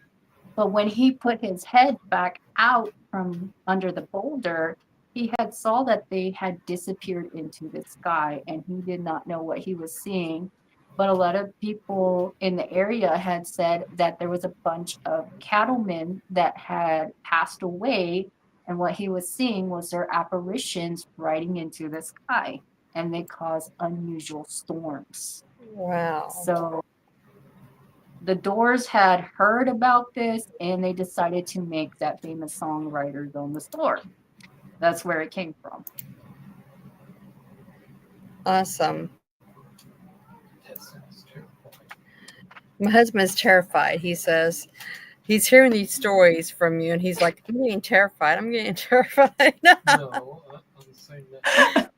B: But when he put his head back out from under the boulder, he had saw that they had disappeared into the sky, and he did not know what he was seeing. But a lot of people in the area had said that there was a bunch of cattlemen that had passed away, and what he was seeing was their apparitions riding into the sky, and they caused unusual storms.
A: Wow.
B: So the Doors had heard about this and they decided to make that famous song Riders on the Storm. That's where it came from.
A: Awesome. My husband's terrified. He says he's hearing these stories from you, and he's like, "I'm getting terrified. I'm getting terrified."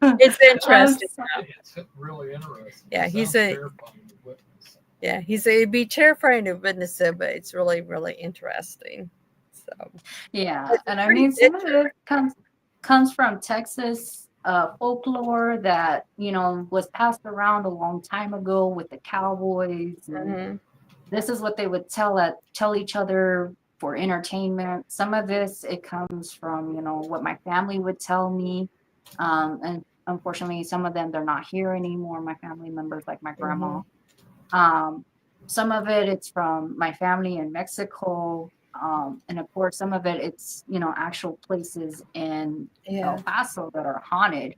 A: It's
B: I'm
A: interesting.
B: sorry.
A: Yeah, he's a it'd be terrifying to witness it, but it's really really interesting. So
B: Yeah,
A: it's a
B: and I
A: pretty
B: mean some of
A: picture.
B: it comes from Texas folklore that was passed around a long time ago with the cowboys, and
A: Hmm.
B: this is what they would tell each other for entertainment. Some of this it comes from what my family would tell me, and unfortunately, some of them they're not here anymore. My family members, like my
A: Mm-hmm.
B: grandma. Um, some of it it's from my family in Mexico. And of course, some of it it's actual places in El
A: Yeah.
B: Paso that are haunted.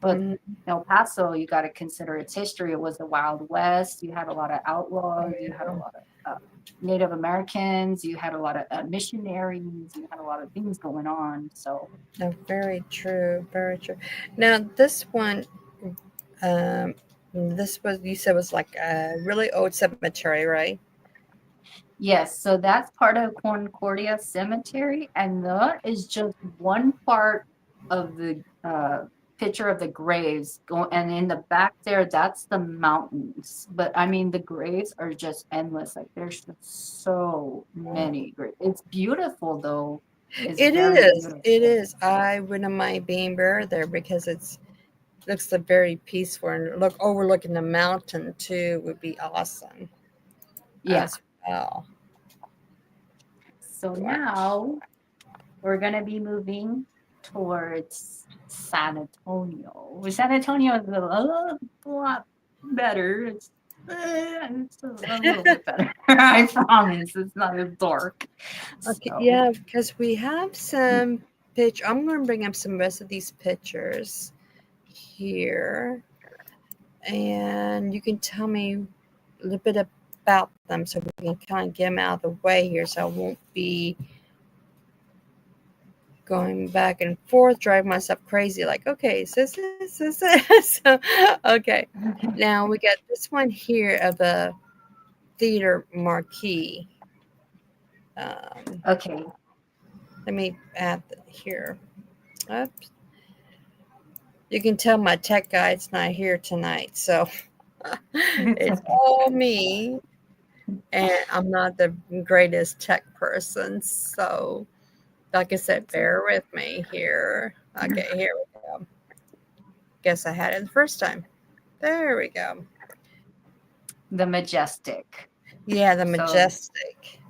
B: But
A: Mm-hmm.
B: El Paso, you got to consider its history. It was the Wild West. You had a lot of
A: Oh,
B: outlaws. You had a
A: yeah.
B: lot of Native Americans. You had a lot of missionaries. You had a lot of things going on. So
A: No, very true. Very true. Now, this one, um, this was, you said, was like a really old cemetery, right?
B: yes, so that's part of Concordia Cemetery, and that is just one part of the picture of the graves. And in the back there, that's the mountains. But I mean, the graves are just endless. Like there's just so many graves. It's beautiful though. It's
A: It
B: very
A: is. It
B: beautiful.
A: is. I wouldn't mind being buried there because it's looks like very peaceful and look overlooking the mountain too would be awesome
B: Yeah.
A: as well.
B: So
A: Wow.
B: now we're gonna be moving towards San Antonio. San Antonio is a lot better. It's a little bit better. I promise. It's not as dark.
A: Okay,
B: So
A: yeah, because we have some pitch. I'm going to bring up some rest of these pictures here, and you can tell me a little bit about them so we can kind of get them out of the way here so I won't be going back and forth, driving myself crazy. Like, okay, is this it? So, okay. Now we got this one here of the theater marquee. Um,
B: okay.
A: let me add here. Oops. You can tell my tech guide's not here tonight, so
B: It's
A: it's
B: okay.
A: all me, and I'm not the greatest tech person. So, like I said,
B: It's okay.
A: bear with me here. Okay, here we go. Guess I had it the first time. There we go.
B: The Majestic.
A: Yeah, the
B: So
A: majestic.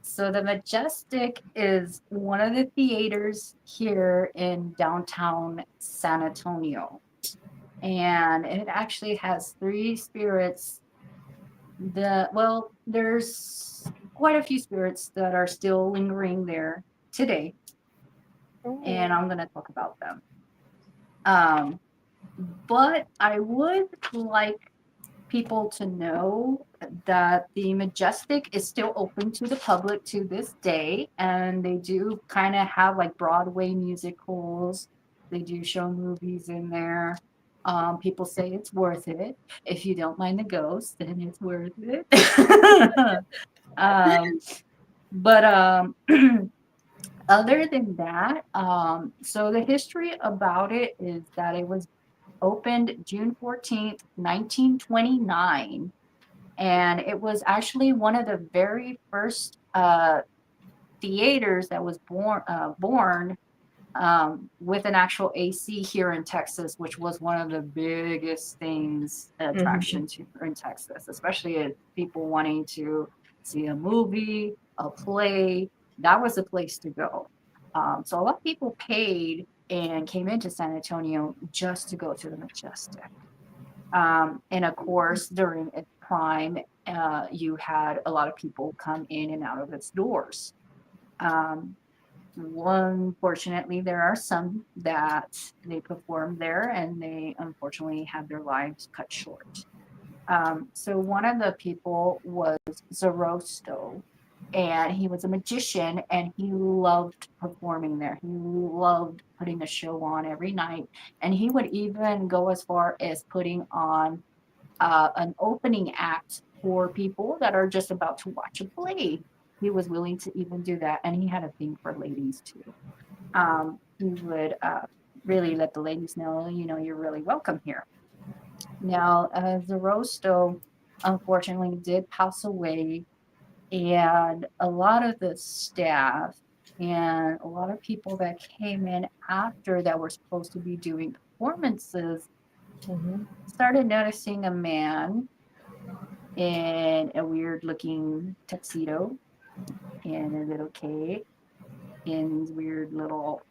B: so the Majestic is one of the theaters here in downtown San Antonio. And it actually has three spirits. There's quite a few spirits that are still lingering there today, and
A: Oh,
B: I'm going to talk about them. um but I would like people to know that the Majestic is still open to the public to this day, and they do kind of have like Broadway musicals. They do show movies in there. People say it's worth it. If you don't mind the ghosts, then it's worth it. um, but other than that, so the history about it is that it was opened June 14th, 1929, and it was actually one of the very first theaters that was born with an actual AC here in Texas, which was one of the biggest things
A: mm-hmm.
B: attraction to in Texas, especially if people wanting to see a movie, a play. That was the place to go. So a lot of people paid and came into San Antonio just to go to the Majestic. And of course, during its prime, you had a lot of people come in and out of its doors. Um, Unfortunately, there are some that they perform there and they unfortunately had their lives cut short. So one of the people was Zoroaster, and he was a magician and he loved performing there. He loved putting a show on every night, and he would even go as far as putting on an opening act for people that are just about to watch a play. He was willing to even do that, and he had a thing for ladies too. He would really let the ladies know, you're really welcome here. Now, Zoroaster unfortunately did pass away, and a lot of the staff and a lot of people that came in after that were supposed to be doing performances
A: Mm-hmm.
B: started noticing a man in a weird looking tuxedo and a little cape in weird little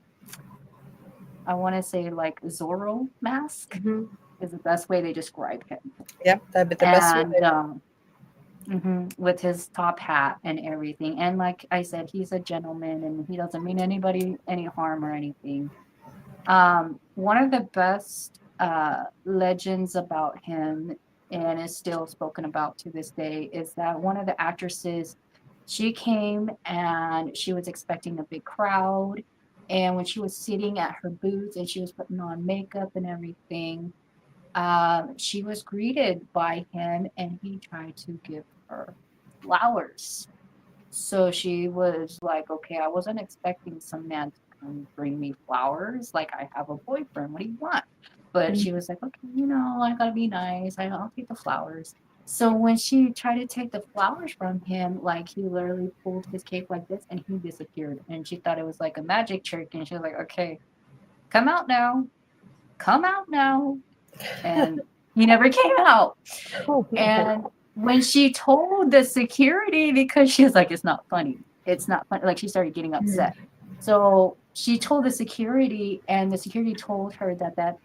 B: I want to say like Zorro mask
A: Hmm.
B: is the best way they describe him.
A: Yep, that'd be the best
B: And
A: way.
B: with his top hat and everything. And like I said, he's a gentleman and he doesn't mean anybody any harm or anything. One of the best legends about him, and is still spoken about to this day, is that one of the actresses, she came and she was expecting a big crowd. And when she was sitting at her booth and she was putting on makeup and everything, she was greeted by him and he tried to give her flowers. So she was like, okay, I wasn't expecting some man to come bring me flowers. Like, I have a boyfriend. What do you want? But she was like, okay, I gotta be nice. I'll take the flowers. So when she tried to take the flowers from him, like he literally pulled his cape like this and he disappeared. And she thought it was like a magic trick. And she was like, okay, come out now. Come out now. And he never came out.
A: Oh no.
B: And when she told the security, because she was like, it's not funny. It's not funny. Like she started getting upset. So she told the security, and the security told her that that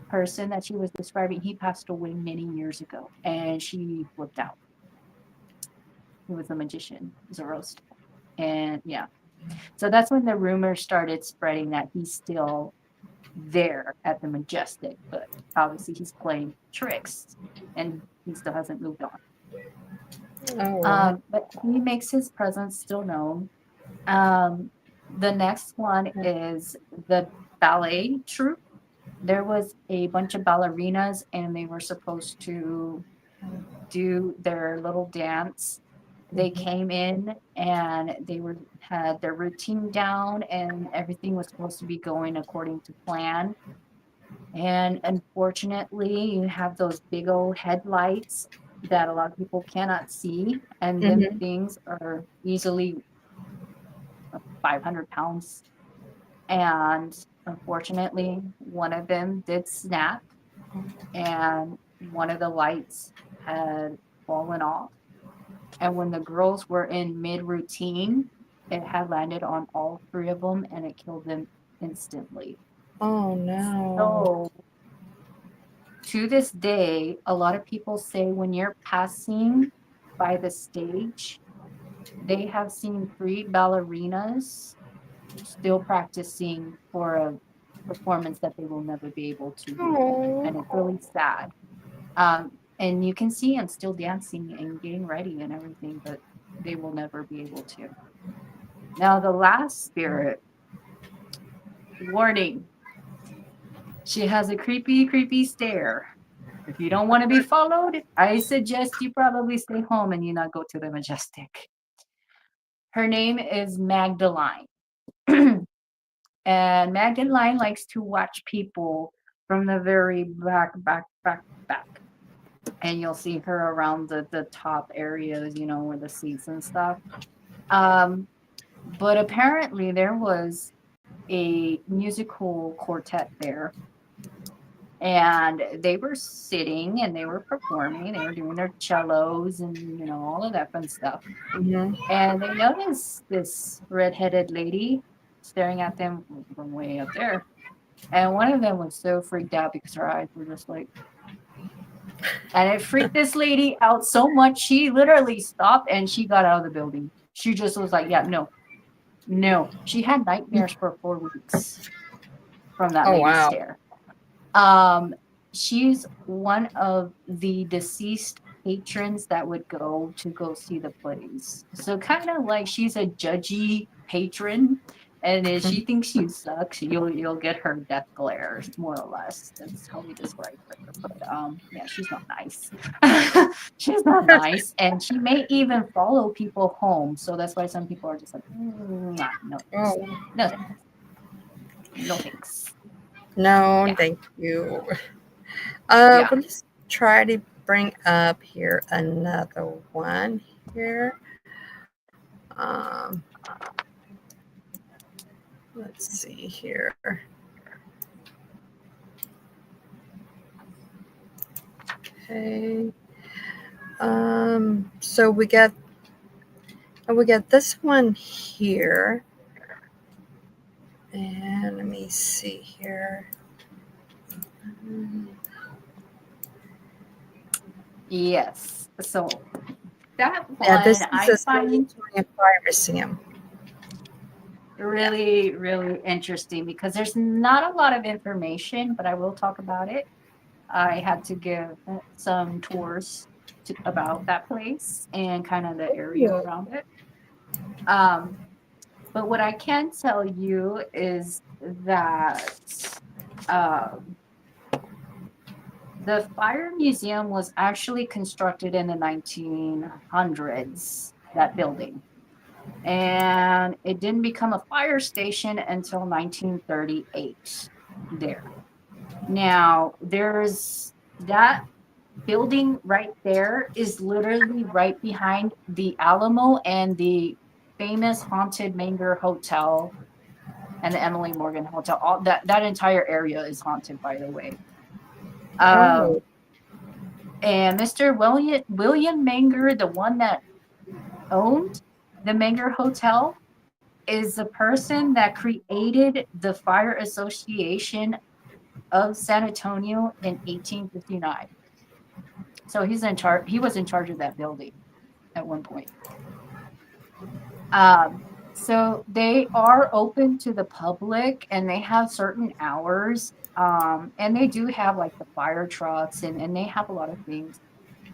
B: person that she was describing, he passed away many years ago. And she flipped out. He was a magician, he was a roast. And yeah. So that's when the rumor started spreading that he's still there at the Majestic, but obviously he's playing tricks and he still hasn't moved on.
A: Oh wow.
B: But he makes his presence still known. Um, the next one is the ballet troupe. There was a bunch of ballerinas, and they were supposed to do their little dance. They
A: Mhm.
B: came in and they were had their routine down, and everything was supposed to be going according to plan. And unfortunately, you have those big old headlights that a lot of people cannot see, and them
A: Mhm.
B: things are easily 500 pounds. And unfortunately, one of them did snap, and one of the lights had fallen off. And when the girls were in mid routine, it had landed on all three of them and it killed them instantly.
A: Oh no.
B: So to this day, a lot of people say when you're passing by the stage, they have seen three ballerinas still practicing for a performance that they will never be able to do.
A: Oh.
B: And it's really sad. And you can see them still dancing and getting ready and everything, but they will never be able to. Now, the last spirit, warning, she has a creepy, creepy stare. If you don't want to be followed, I suggest you probably stay home and you not go to the Majestic. Her name is Magdalene. And Magdalene likes to watch people from the very back, back, back, back. And you'll see her around the top areas, where the seats and stuff. Um, but apparently there was a musical quartet there, and they were sitting and they were performing, they were doing their cellos and all of that fun stuff.
A: Mhm.
B: And they noticed this redheaded lady staring at them from way up there. And one of them was so freaked out because her eyes were just like, and it freaked this lady out so much, she literally stopped and she got out of the building. She just was like, yeah, no, no. She had nightmares for 4 weeks from that
A: Oh
B: lady's
A: wow.
B: stare. Um, she's one of the deceased patrons that would go see the plays. So kind of like she's a judgy patron, and if she thinks you suck, you'll get her death glares, more or less. That's how we describe her. But yeah, she's not nice. She's not nice, and she may even follow people home. So that's why some people are just like, no thanks,
A: Oh
B: no thanks, no thanks.
A: no,
B: Yeah,
A: thank you.
B: yeah.
A: Well, let's try to bring up here another one here. Um, let's see here. Okay. So we got this one here. And let me see here.
B: Yes. So that
A: Yeah,
B: one
A: this is
B: I
A: a
B: find
A: Smithsonian Fire Museum. Yeah.
B: really, really interesting because there's not a lot of information, but I will talk about it. I had to give some tours about that place and kind of the area
A: Ooh.
B: around it. Um, but what I can tell you is that um, the fire museum was actually constructed in the 1900s, that building. And it didn't become a fire station until 1938 there. Now, there's that building right there is literally right behind the Alamo and the famous haunted Menger Hotel and the Emily Morgan Hotel. All that entire area is haunted, by the way.
A: Oh.
B: Um, and Mr. William Menger, the one that owned the Menger Hotel, is the person that created the Fire Association of San Antonio in 1859. So he's in charge. He was in charge of that building at one point. Um, so they are open to the public and they have certain hours. And they do have like the fire trucks and they have a lot of things.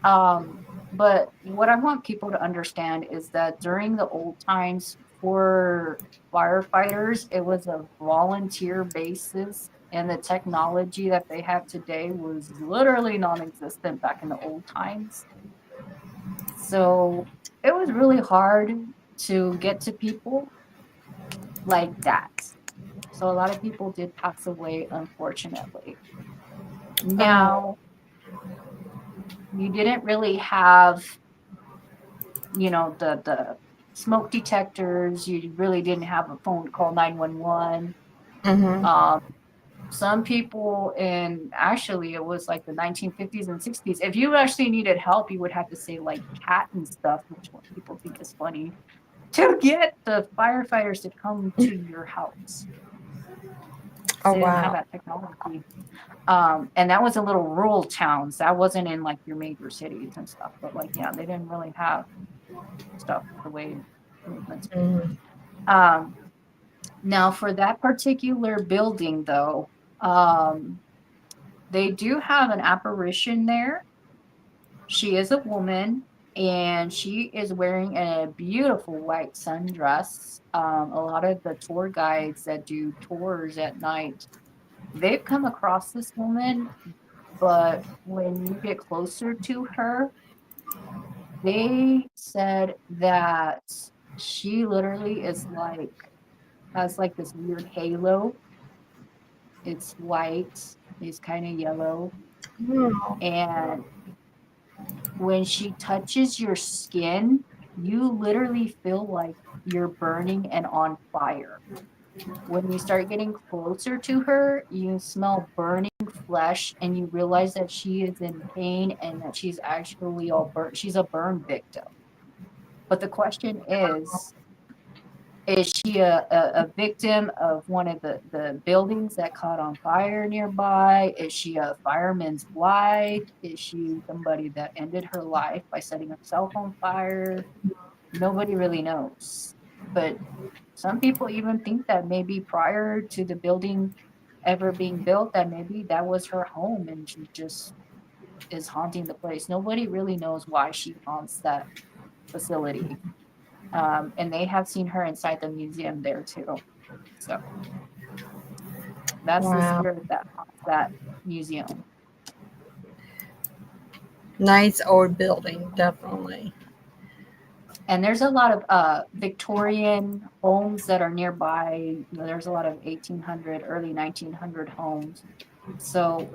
B: Um, but what I want people to understand is that during the old times for firefighters, it was a volunteer basis, and the technology that they have today was literally non-existent back in the old times. So it was really hard to get to people like that. So a lot of people did pass away, unfortunately.
A: Oh.
B: Now, you didn't really have, the smoke detectors. You really didn't have a phone to call 911.
A: Mm-hmm.
B: Um, some people in actually it was like the 1950s and 60s. If you actually needed help, you would have to say like cat and stuff, which what people think is funny, to get the firefighters to come to your house.
A: Oh,
B: They didn't have
A: wow.
B: that technology. And that was in little rural towns. That wasn't in like your major cities and stuff. But like, yeah, they didn't really have stuff the way it was meant to be.
A: Mm-hmm.
B: Um, Now, for that particular building, though, um, they do have an apparition there. She is a woman and she is wearing a beautiful white sundress. A lot of the tour guides that do tours at night, they've come across this woman, but when you get closer to her, they said that she literally is like, has like this weird halo. It's white, it's kind of yellow,
A: Oh.
B: and when she touches your skin, you literally feel like you're burning and on fire. When you start getting closer to her, you smell burning flesh and you realize that she is in pain and that she's actually all burnt. She's a burn victim. But the question is she a victim of one of the buildings that caught on fire nearby? Is she a fireman's wife? Is she somebody that ended her life by setting herself on fire? Nobody really knows. But some people even think that maybe prior to the building ever being built, that maybe that was her home and she just is haunting the place. Nobody really knows why she haunts that facility. And they have seen her inside the museum there too. So that's the
A: Wow.
B: spirit that haunts that museum.
A: Nice old building, definitely.
B: And there's a lot of Victorian homes that are nearby. There's a lot of 1800, early 1900 homes. So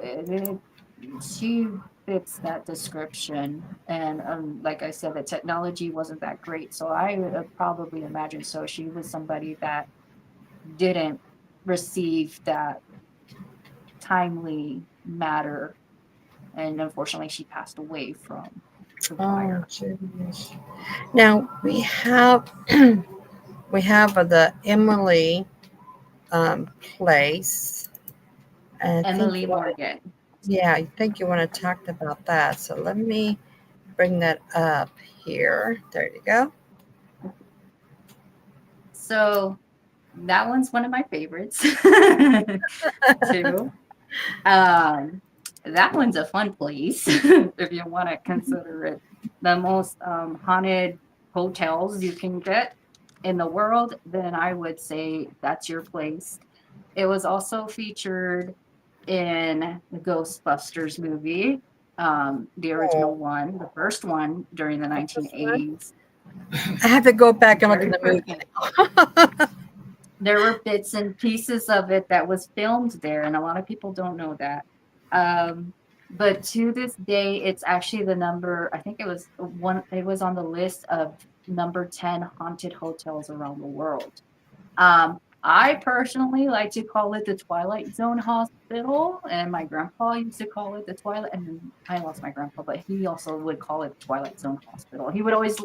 B: she fits that description. And like I said, the technology wasn't that great. So I would probably imagine so. She was somebody that didn't receive that timely matter. And unfortunately, she passed away from the
A: Oh,
B: fire.
A: goodness. Now we have we have the Emily. place. And I think
B: Emily
A: you want
B: Morgan.
A: yeah, I think you want to talk about that. So let me bring that up here. There you go.
B: So that one's one of my favorites too. Um, that one's a fun place if you want to consider it the most haunted hotels you can get in the world. Then I would say that's your place. It was also featured in the Ghostbusters movie, the original
A: Oh,
B: one, the first one during the
A: the first one.
B: 1980s.
A: I have to go
B: The
A: back and look at
B: very
A: the
B: first
A: movie
B: one.
A: now.
B: There were bits and pieces of it that was filmed there, and a lot of people don't know that. Um, but to this day, it's actually the number, I think it was one, it was on the list of number 10 haunted hotels around the world. I personally like to call it the Twilight Zone Hospital, and my grandpa used to call it the Twilight. And then I lost my grandpa, but he also would call it Twilight Zone Hospital. He would always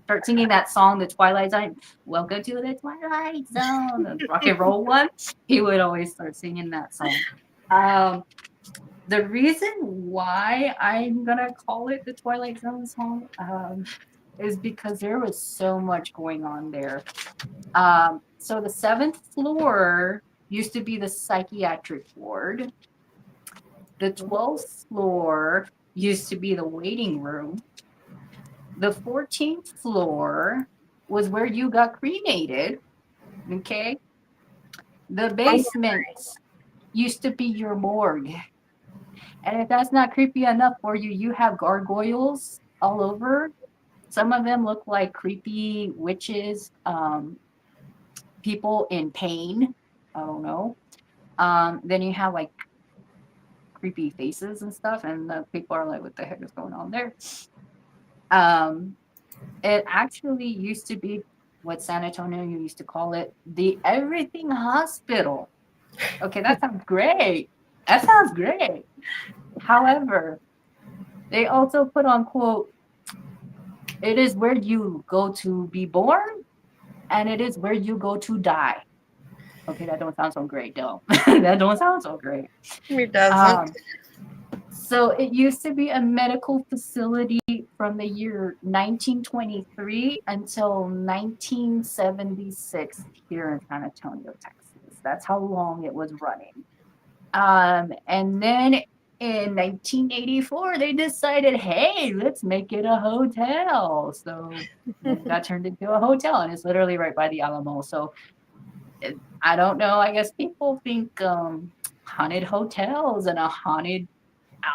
B: start singing that song, the Twilight Zone. Welcome to the Twilight Zone, the rock and roll one. He would always start singing that song. Um, the reason why I'm gonna call it the Twilight Zone song is because there was so much going on there. So the seventh floor used to be the psychiatric ward. The 12th floor used to be the waiting room. The 14th floor was where you got cremated. Okay. The
A: Oh,
B: basement used to be your morgue. And if that's not creepy enough for you, you have gargoyles all over. Some of them look like creepy witches, people in pain. I don't know. Then you have like creepy faces and stuff, and the people are like, "What the heck is going on there?" Um, it actually used to be what San Antonio used to call it the Everything Hospital. Okay, that sounds great. That sounds great. However, they also put on quote, "It is where you go to be born, and it is where you go to die." Okay, that don't sound so great, though. That don't sound so great.
A: it doesn't.
B: Um, So it used to be a medical facility from the year 1923 until 1976 here in San Antonio, Texas. That's how long it was running. And then in 1984, they decided, hey, let's make it a hotel. So it got turned into a hotel, and it's literally right by the Alamo. So I don't know. I guess people think haunted hotels and a haunted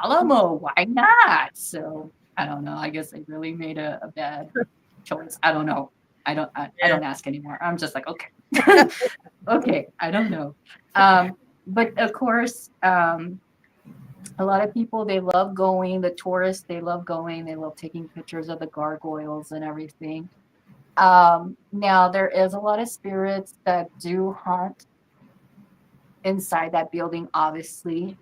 B: Alamo, why not? So I don't know. I guess they really made a bad choice. I don't know. I
A: Yeah.
B: don't ask anymore. I'm just like, okay. Okay, I don't know. Um, but of course, a lot of people they love going, the tourists, they love going, they love taking pictures of the gargoyles and everything. Now there is a lot of spirits that do haunt inside that building, obviously.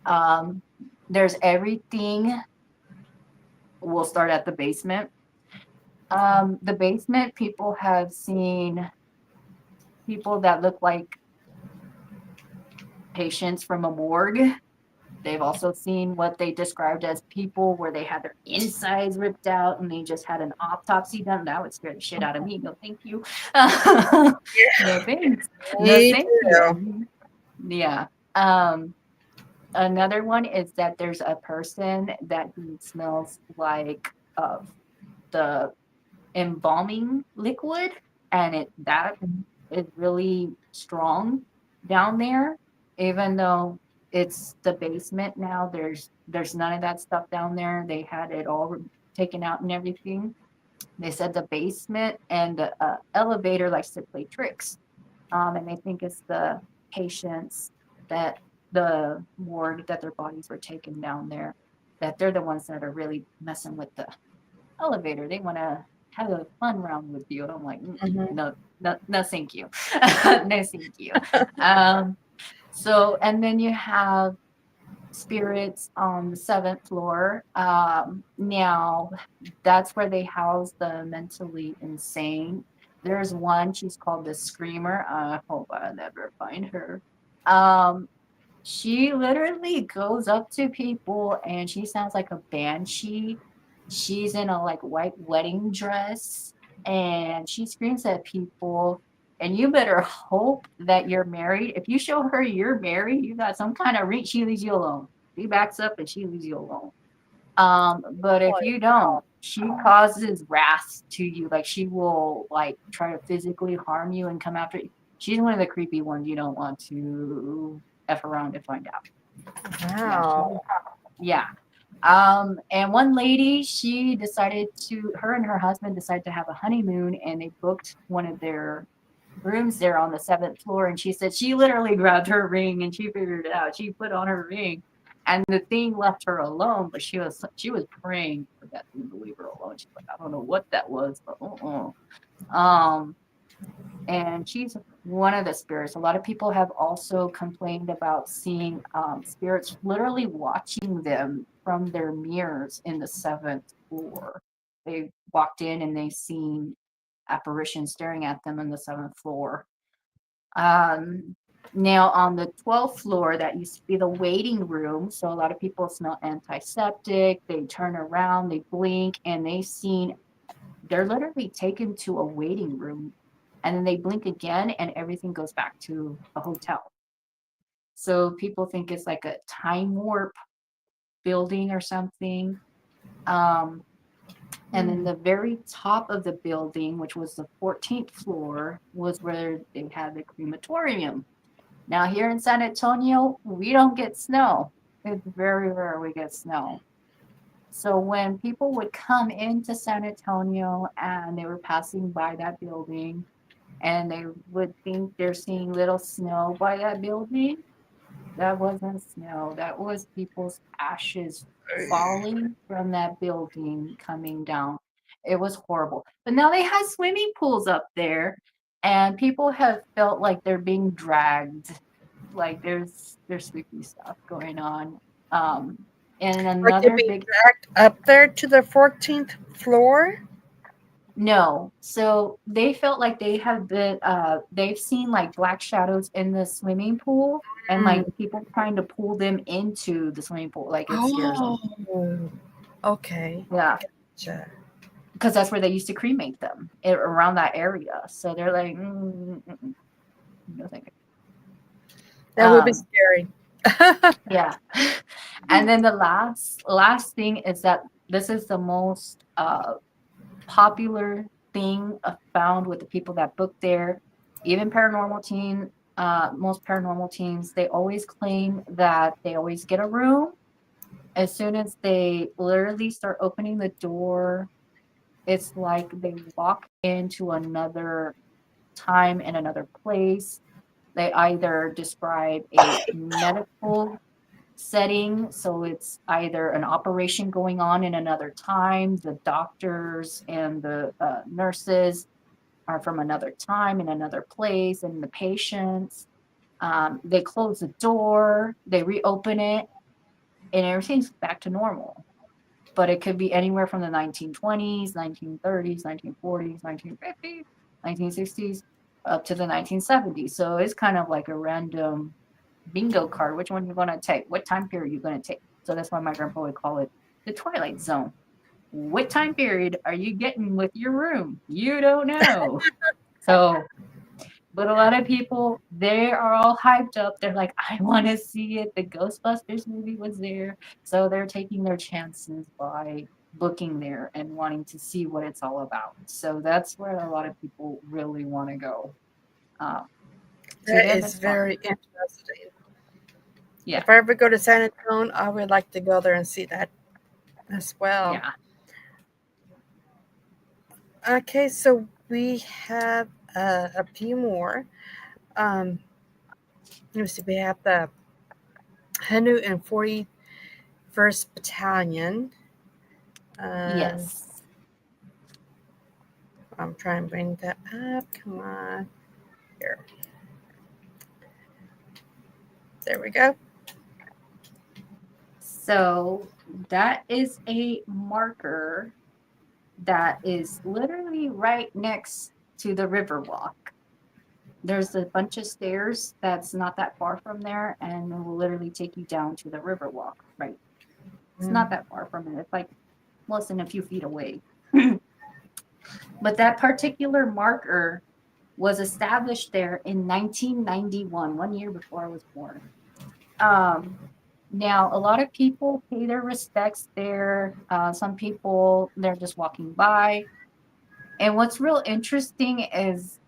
B: Um, there's everything. We'll start at the basement. The basement, people have seen people that look like patients from a morgue. They've also seen what they described as people where they had their insides ripped out and they just had an autopsy done. That would scare the shit out of me. No, thank you. No thanks. No,
A: Me
B: thank
A: too.
B: you. Yeah. Um, Another one is that there's a person that he smells like the embalming liquid, and it that is really strong down there. Even though it's the basement now, there's none of that stuff down there. They had it all taken out and everything. They said the basement and the elevator likes to play tricks, and they think it's the patients that the ward that their bodies were taken down there, that they're the ones that are really messing with the elevator. They want to have a fun round with you. And I'm like,
A: Hmm.
B: no, no, no, thank you. No, thank you. Um, so, and then you have spirits on the seventh floor. Now, that's where they house the mentally insane. There's one, she's called the Screamer. I hope I never find her. Um, she literally goes up to people and she sounds like a banshee. She's in a like white wedding dress and she screams at people. And you better hope that you're married. If you show her you're married, you got some kind of ring, she leaves you alone. She backs up and she leaves you alone. But if
A: Holy
B: you don't, she causes wrath to you. Like she will like try to physically harm you and come after you. She's one of the creepy ones you don't want to f around to find out. Yeah,
A: wow.
B: yeah. And one lady, she decided to, her and her husband decided to have a honeymoon, and they booked one of their rooms there on the seventh floor. And she said she literally grabbed her ring and she figured it out. She put on her ring, and the thing left her alone. But she was praying for that thing to leave her alone. She's like, I don't know what that was, but um, and she's one of the spirits. A lot of people have also complained about seeing spirits literally watching them from their mirrors in the seventh floor. They walked in and they seen apparitions staring at them in the seventh floor. Um, Now on the 12th floor, that used to be the waiting room. So a lot of people smell antiseptic. They turn around, they blink, and they're literally taken to a waiting room. And then they blink again, and everything goes back to a hotel. So people think it's like a time warp building or something. Um, and then
A: Hmm.
B: the very top of the building, which was the 14th floor, was where they had the crematorium. Now, here in San Antonio, we don't get snow. It's very rare we get snow. So when people would come into San Antonio and they were passing by that building and they would think they're seeing little snow by that building, that wasn't snow. That was people's ashes falling from that building coming down. It was horrible. But now they have swimming pools up there, and people have felt like they're being dragged. Like there's spooky stuff going on. Um, and
A: Like they're
B: another
A: being
B: big
A: dragged up there to the 14th floor?
B: no. So they felt like they've seen like black shadows in the swimming pool and
A: Mm.
B: like people trying to pull them into the swimming pool. Like it scares them.
A: Oh, okay.
B: Yeah.
A: Gotcha.
B: Because that's where they used to cremate them around that area. So they're like, no thank you.
A: That would be scary.
B: Yeah. And then the last thing is that this is the most popular thing found with the people that book there. Even most paranormal teams, they always claim that they always get a room. As soon as they literally start opening the door, it's like they walk into another time and another place. They either describe a medical setting, so it's either an operation going on in another time, the doctors and the nurses are from another time in another place, and the patients. They close the door, they reopen it, and everything's back to normal. But it could be anywhere from the 1920s, 1930s, 1940s, 1950s, 1960s, up to the 1970s. So it's kind of like a random bingo card. Which one you going to take? What time period you going to take? So that's why my grandpa would call it the Twilight Zone. What time period are you getting with your room? You don't know. So, but a lot of people, they are all hyped up. They're like, I want to see it. The Ghostbusters movie was there. So they're taking their chances by booking there and wanting to see what it's all about. So that's where a lot of people really want to go um, to
A: That
B: there.
A: is
B: That's fun.
A: very interesting.
B: Yeah.
A: If I ever go to San Antonio, I would like to go there and see that as well.
B: Yeah.
A: Okay, so we have a few more. Um, let me see. We have the 141st Battalion. Um,
B: Yes.
A: I'm trying to bring that up. Come on. Here. There we go.
B: So that is a marker that is literally right next to the Riverwalk. There's a bunch of stairs that's not that far from there, and it will literally take you down to the Riverwalk. Right, it's not
A: Mm.
B: that far from it. It's like less than a few feet away. But that particular marker was established there in 1991, 1 year before I was born. Um, Now, a lot of people pay their respects there. Some people, they're just walking by. And what's real interesting is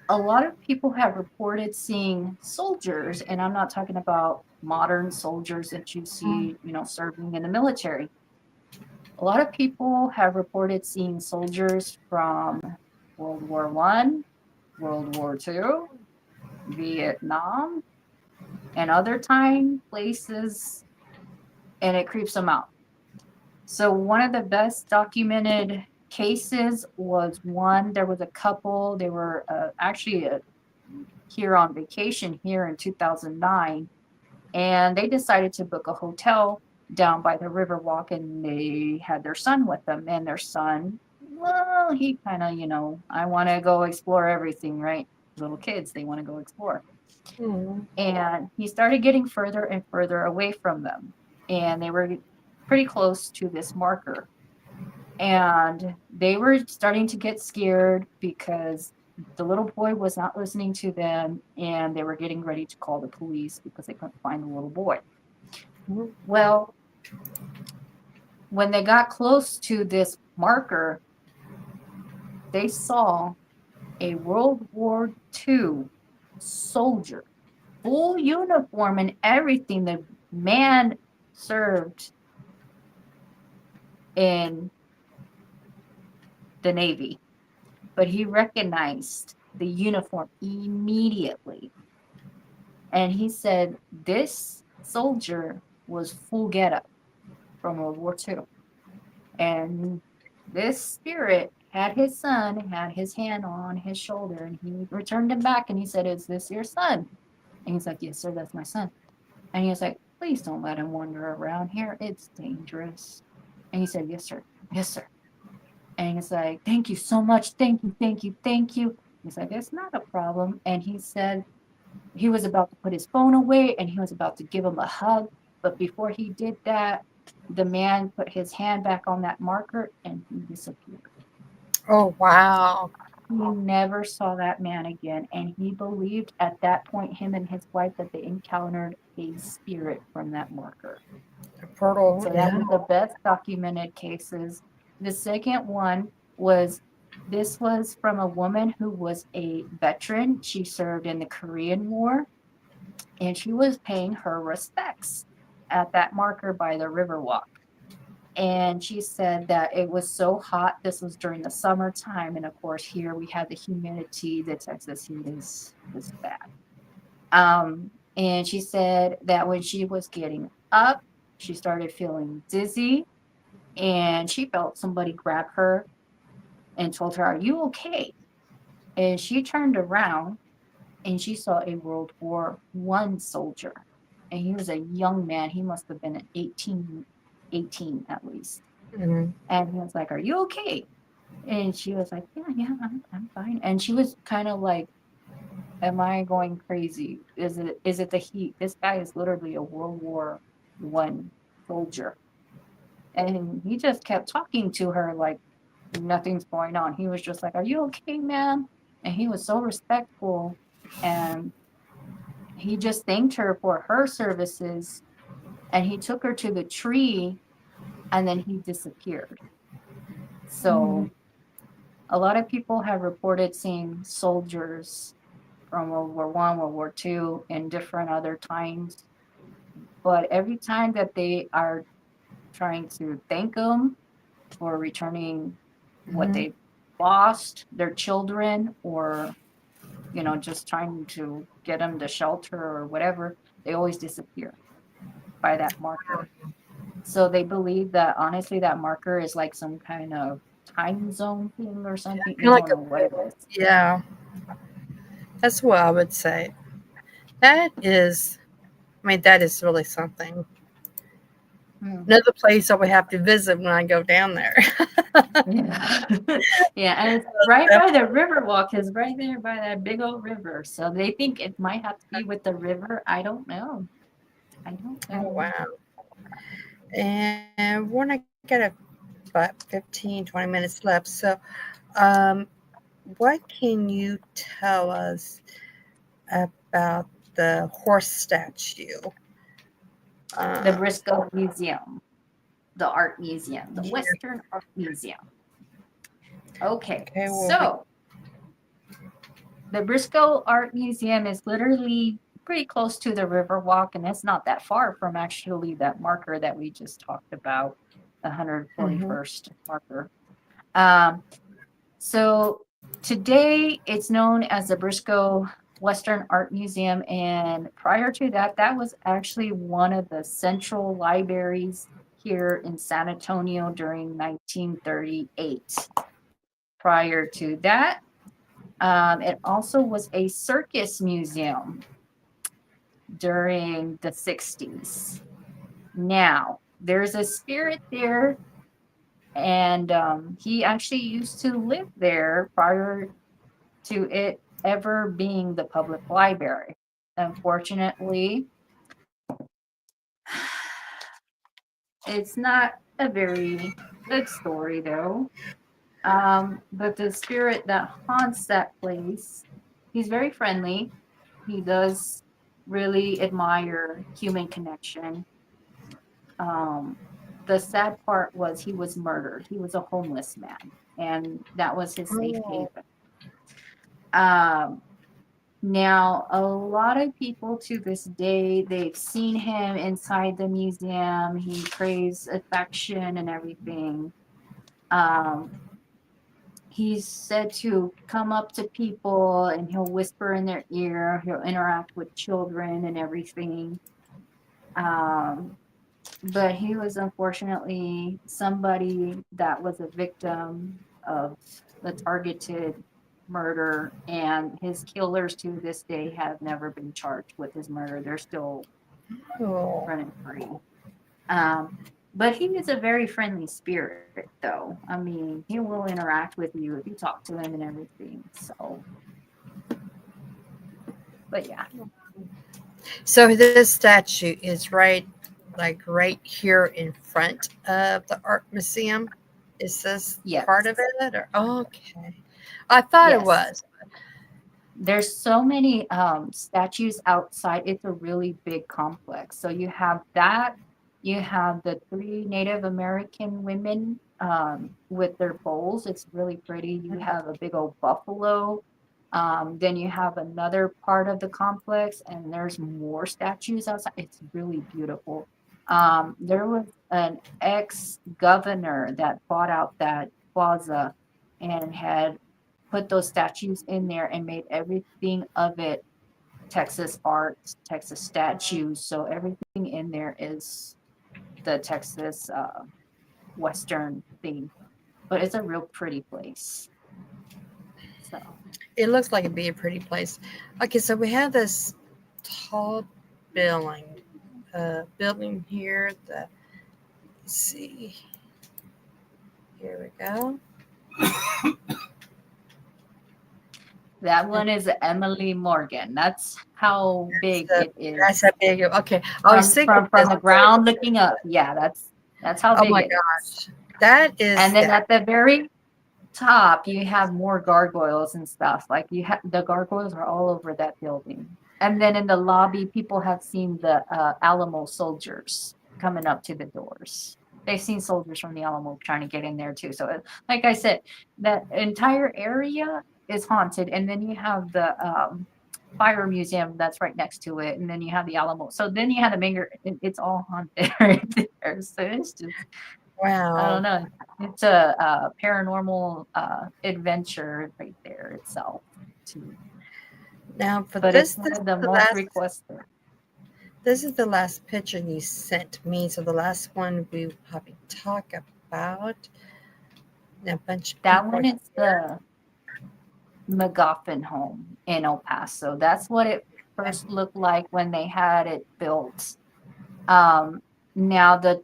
B: a lot of people have reported seeing soldiers, and I'm not talking about modern soldiers that you
A: Mm.
B: see, serving in the military. A lot of people have reported seeing soldiers from World War I, World War II, Vietnam, and other time places, and it creeps them out. So one of the best documented cases was one. There was a couple. They were actually here on vacation here in 2009, and they decided to book a hotel down by the Riverwalk, and they had their son with them. And their son, well, he kind of, I want to go explore everything, right? Little kids, they want to go explore.
A: Mm.
B: And he started getting further and further away from them, and they were pretty close to this marker, and they were starting to get scared because the little boy was not listening to them, and they were getting ready to call the police because they couldn't find the little boy.
A: Mm.
B: Well, when they got close to this marker, they saw a World War II soldier, full uniform and everything. The man served in the Navy, but he recognized the uniform immediately. And he said this soldier was full getup from World War II. And this spirit had his son, had his hand on his shoulder, and he returned him back and he said, "Is this your son?" And he's like, "Yes, sir, that's my son." And he was like, "Please don't let him wander around here. It's dangerous." And he said, "Yes, sir. Yes, sir." And he's like, "Thank you so much. Thank you, thank you, thank you." He's like, "It's not a problem." And he said he was about to put his phone away and he was about to give him a hug. But before he did that, the man put his hand back on that marker and he disappeared.
A: Oh, wow.
B: He never saw that man again. And he believed at that point, him and his wife, that they encountered a spirit from that marker.
A: A portal.
B: So that
A: Yeah.
B: was the best documented cases. The second one was this was from a woman who was a veteran. She served in the Korean War, and she was paying her respects at that marker by the Riverwalk. And she said that it was so hot. This was during the summertime, and of course, here we have the humidity. The Texas heat is bad. And she said that when she was getting up, she started feeling dizzy, and she felt somebody grab her and told her, "Are you okay?" And she turned around and she saw a World War I soldier. And he was a young man. He must have been 18 at least.
A: Mm.
B: And he was like, "Are you okay?" And she was like, "Yeah, yeah, I'm fine." And she was kind of like, "Am I going crazy? Is it the heat? This guy is literally a World War I soldier." And he just kept talking to her like nothing's going on. He was just like, "Are you okay, man?" And he was so respectful. And he just thanked her for her services, and he took her to the tree, and then he disappeared.
A: Mm.
B: So a lot of people have reported seeing soldiers from World War I, World War II, and different other times. But every time that they are trying to thank them for returning what
A: Mhm.
B: they lost, their children, or just trying to get them to shelter or whatever, they always disappear by that marker. So they believe that honestly, that marker is like some kind of time zone thing or something.
A: Kind
B: We
A: of like
B: don't
A: a
B: know what it is.
A: yeah. That's what I would say. That is. I mean, that is really something.
B: Mm.
A: Another place I would have to visit when I go down there.
B: Yeah. Yeah, and it's right by the river walk is right there by that big old river. So they think it might have to be with the river. I don't know. I don't
A: Oh,
B: know.
A: wow. And when I get about 15-20 minutes left. So, um, what can you tell us about the horse statue?
B: The
A: Um,
B: Briscoe Museum, the art museum, the
A: yeah,
B: Western Art Museum. Okay,
A: okay, well, we,
B: so the Briscoe Art Museum is literally pretty close to the Riverwalk, and it's not that far from actually that marker that we just talked about, the
A: mhm.
B: 141st marker. Um, so today it's known as the Briscoe Western Art Museum, and prior to that, that was actually one of the central libraries here in San Antonio during 1938. Prior to that, it also was a circus museum during the 60s. Now, there's a spirit there, and he actually used to live there prior to it ever being the public library. Unfortunately, it's not a very good story, though. But the spirit that haunts that place, he's very friendly. He does really admire human connection. Um, the sad part was he was murdered. He was a homeless man, and that was his safe
A: Oh,
B: haven. Um, Now, a lot of people to this day, they've seen him inside the museum. He craves affection and everything. Um, he's said to come up to people and he'll whisper in their ear. He'll interact with children and everything. Um, but he was unfortunately somebody that was a victim of the targeted murder, and his killers to this day have never been charged with his murder. They're still
A: oh.
B: running free. Um, but he is a very friendly spirit, though. I mean, he will interact with you if you talk to him and everything. So, but yeah,
A: So this statue is right, like right here in front of the art museum. Is this part of
B: yes,
A: it? Or okay, I thought it
B: yes.
A: was.
B: There's so many statues outside. It's a really big complex. So you have that, you have the three Native American women with their bowls. It's really pretty. You have a big old buffalo. Then you have another part of the complex, and there's more statues outside. It's really beautiful. There was an ex-governor that bought out that plaza and had put those statues in there and made everything of it Texas art, Texas statues. So everything in there is the Texas Western theme. But it's a real pretty place. So
A: It looks like it'd be a pretty place. Okay, so we have this tall building, building here. The let's see, here we go.
B: that one is Emily Morgan. That's how big
A: So
B: it
A: that's how
B: is
A: big. Okay, I was thinking
B: from
A: this
B: the
A: before.
B: ground looking up. Yeah, that's how
A: Oh
B: big
A: my
B: it is.
A: gosh, that
B: And
A: is
B: then
A: that.
B: at the very top, you have more gargoyles and stuff. Like you have the gargoyles are all over that building. And then in the lobby, people have seen the Alamo soldiers coming up to the doors. They've seen soldiers from the Alamo trying to get in there too. So, like I said, that entire area is haunted. And then you have the fire museum that's right next to it. And then you have the Alamo. So then you have the manger. It's all haunted right there. So it's just I don't
A: Wow.
B: know. It's a paranormal adventure right there itself, too.
A: Now for
B: But
A: this,
B: it's one
A: this is
B: of the
A: the
B: most
A: last.
B: requested.
A: This is the last picture you sent me. So the last one we will probably talk about. A bunch of
B: That
A: people
B: one is
A: here.
B: the McGoffin home in El Paso. That's what it first looked like when they had it built. Um, Now the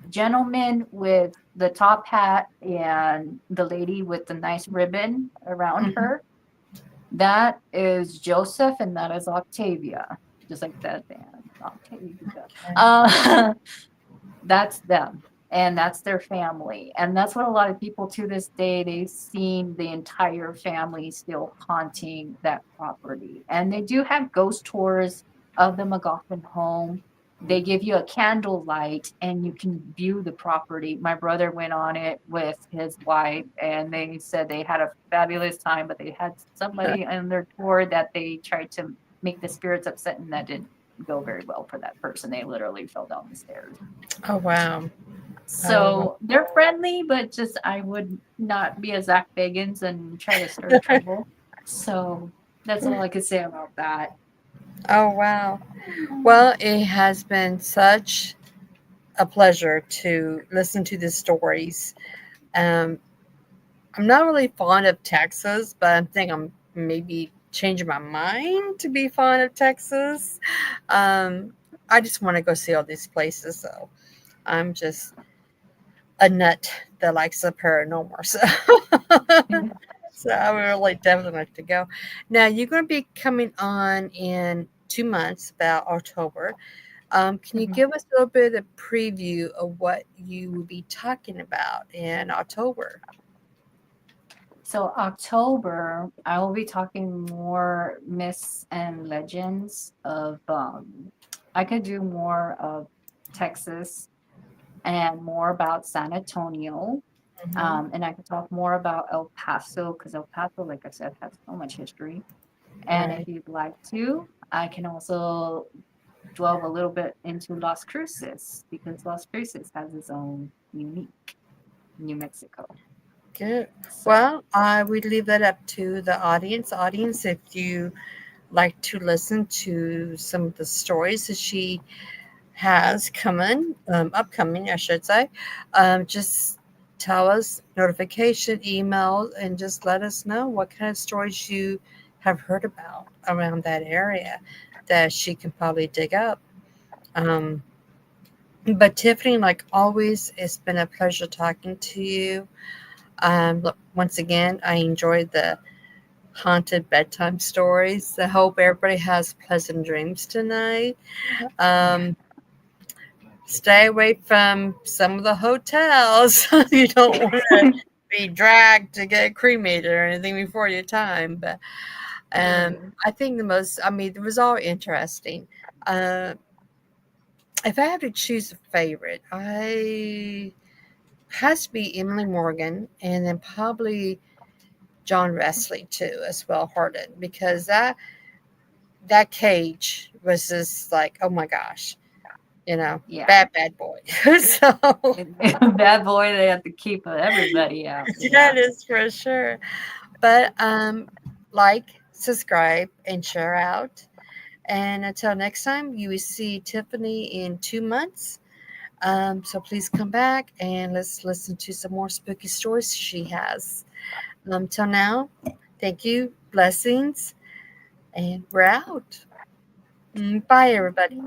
B: gentleman with the top hat and the lady with the nice ribbon around
A: Mhm.
B: her, that is Joseph and that is Octavia, just like that band, Octavia.
A: Okay.
B: Uh, that's them, and that's their family, and that's what a lot of people to this day, they've seen the entire family still haunting that property, and they do have ghost tours of the McGoffin home. They give you a candle light and you can view the property. My brother went on it with his wife and they said they had a fabulous time, but they had somebody on their tour that they tried to make the spirits upset, and that didn't go very well for that person. They literally fell down the stairs.
A: Oh wow. Oh wow.
B: So they're friendly, but just I would not be a Zach Bagans and try to start trouble. So that's all I could say about that.
A: Oh wow. Well, it has been such a pleasure to listen to the stories. Um, I'm not really fond of Texas, but I think I'm maybe changing my mind to be fond of Texas. Um, I just want to go see all these places, so I'm just a nut that likes the paranormal. So, so I would really definitely like to go. Now you're going to be coming on in 2 months, about October. Can you
B: Mhm.
A: give us a little bit of preview of what you will be talking about in October?
B: So October, I will be talking more myths and legends of I could do more of Texas and more about San Antonio.
A: Hmm.
B: And I could talk more about El Paso because El Paso, like I said, has so much history. And if
A: Right.
B: you'd like to, I can also delve a little bit into Las Cruces because Las Cruces has its own unique New Mexico.
A: Good.
B: So,
A: Well, I would leave that up to the audience. Audience, if you like to listen to some of the stories that she has coming, upcoming, I should say, just tell us notification, email, and just let us know what kind of stories you have heard about around that area that she can probably dig up. Um, but Tiffany, like always, it's been a pleasure talking to you. Look, once again, I enjoyed the haunted bedtime stories. I hope everybody has pleasant dreams tonight. Um, Stay away from some of the hotels. You don't want to be dragged to get cremated or anything before your time. But
B: right.
A: I think I mean, it was all interesting. Uh, if I had to choose a favorite, I has to be Emily Morgan, and then probably John Wesley too, as well hearted, because that cage was just like, oh my gosh,
B: Yeah.
A: bad boy. So
B: Bad boy, they have to keep everybody out. Yeah.
A: that is for sure. But like, subscribe, and share out. And until next time, you will see Tiffany in 2 months. So please come back and let's listen to some more spooky stories she has. Till now, thank you, blessings, and we're out. Bye, everybody.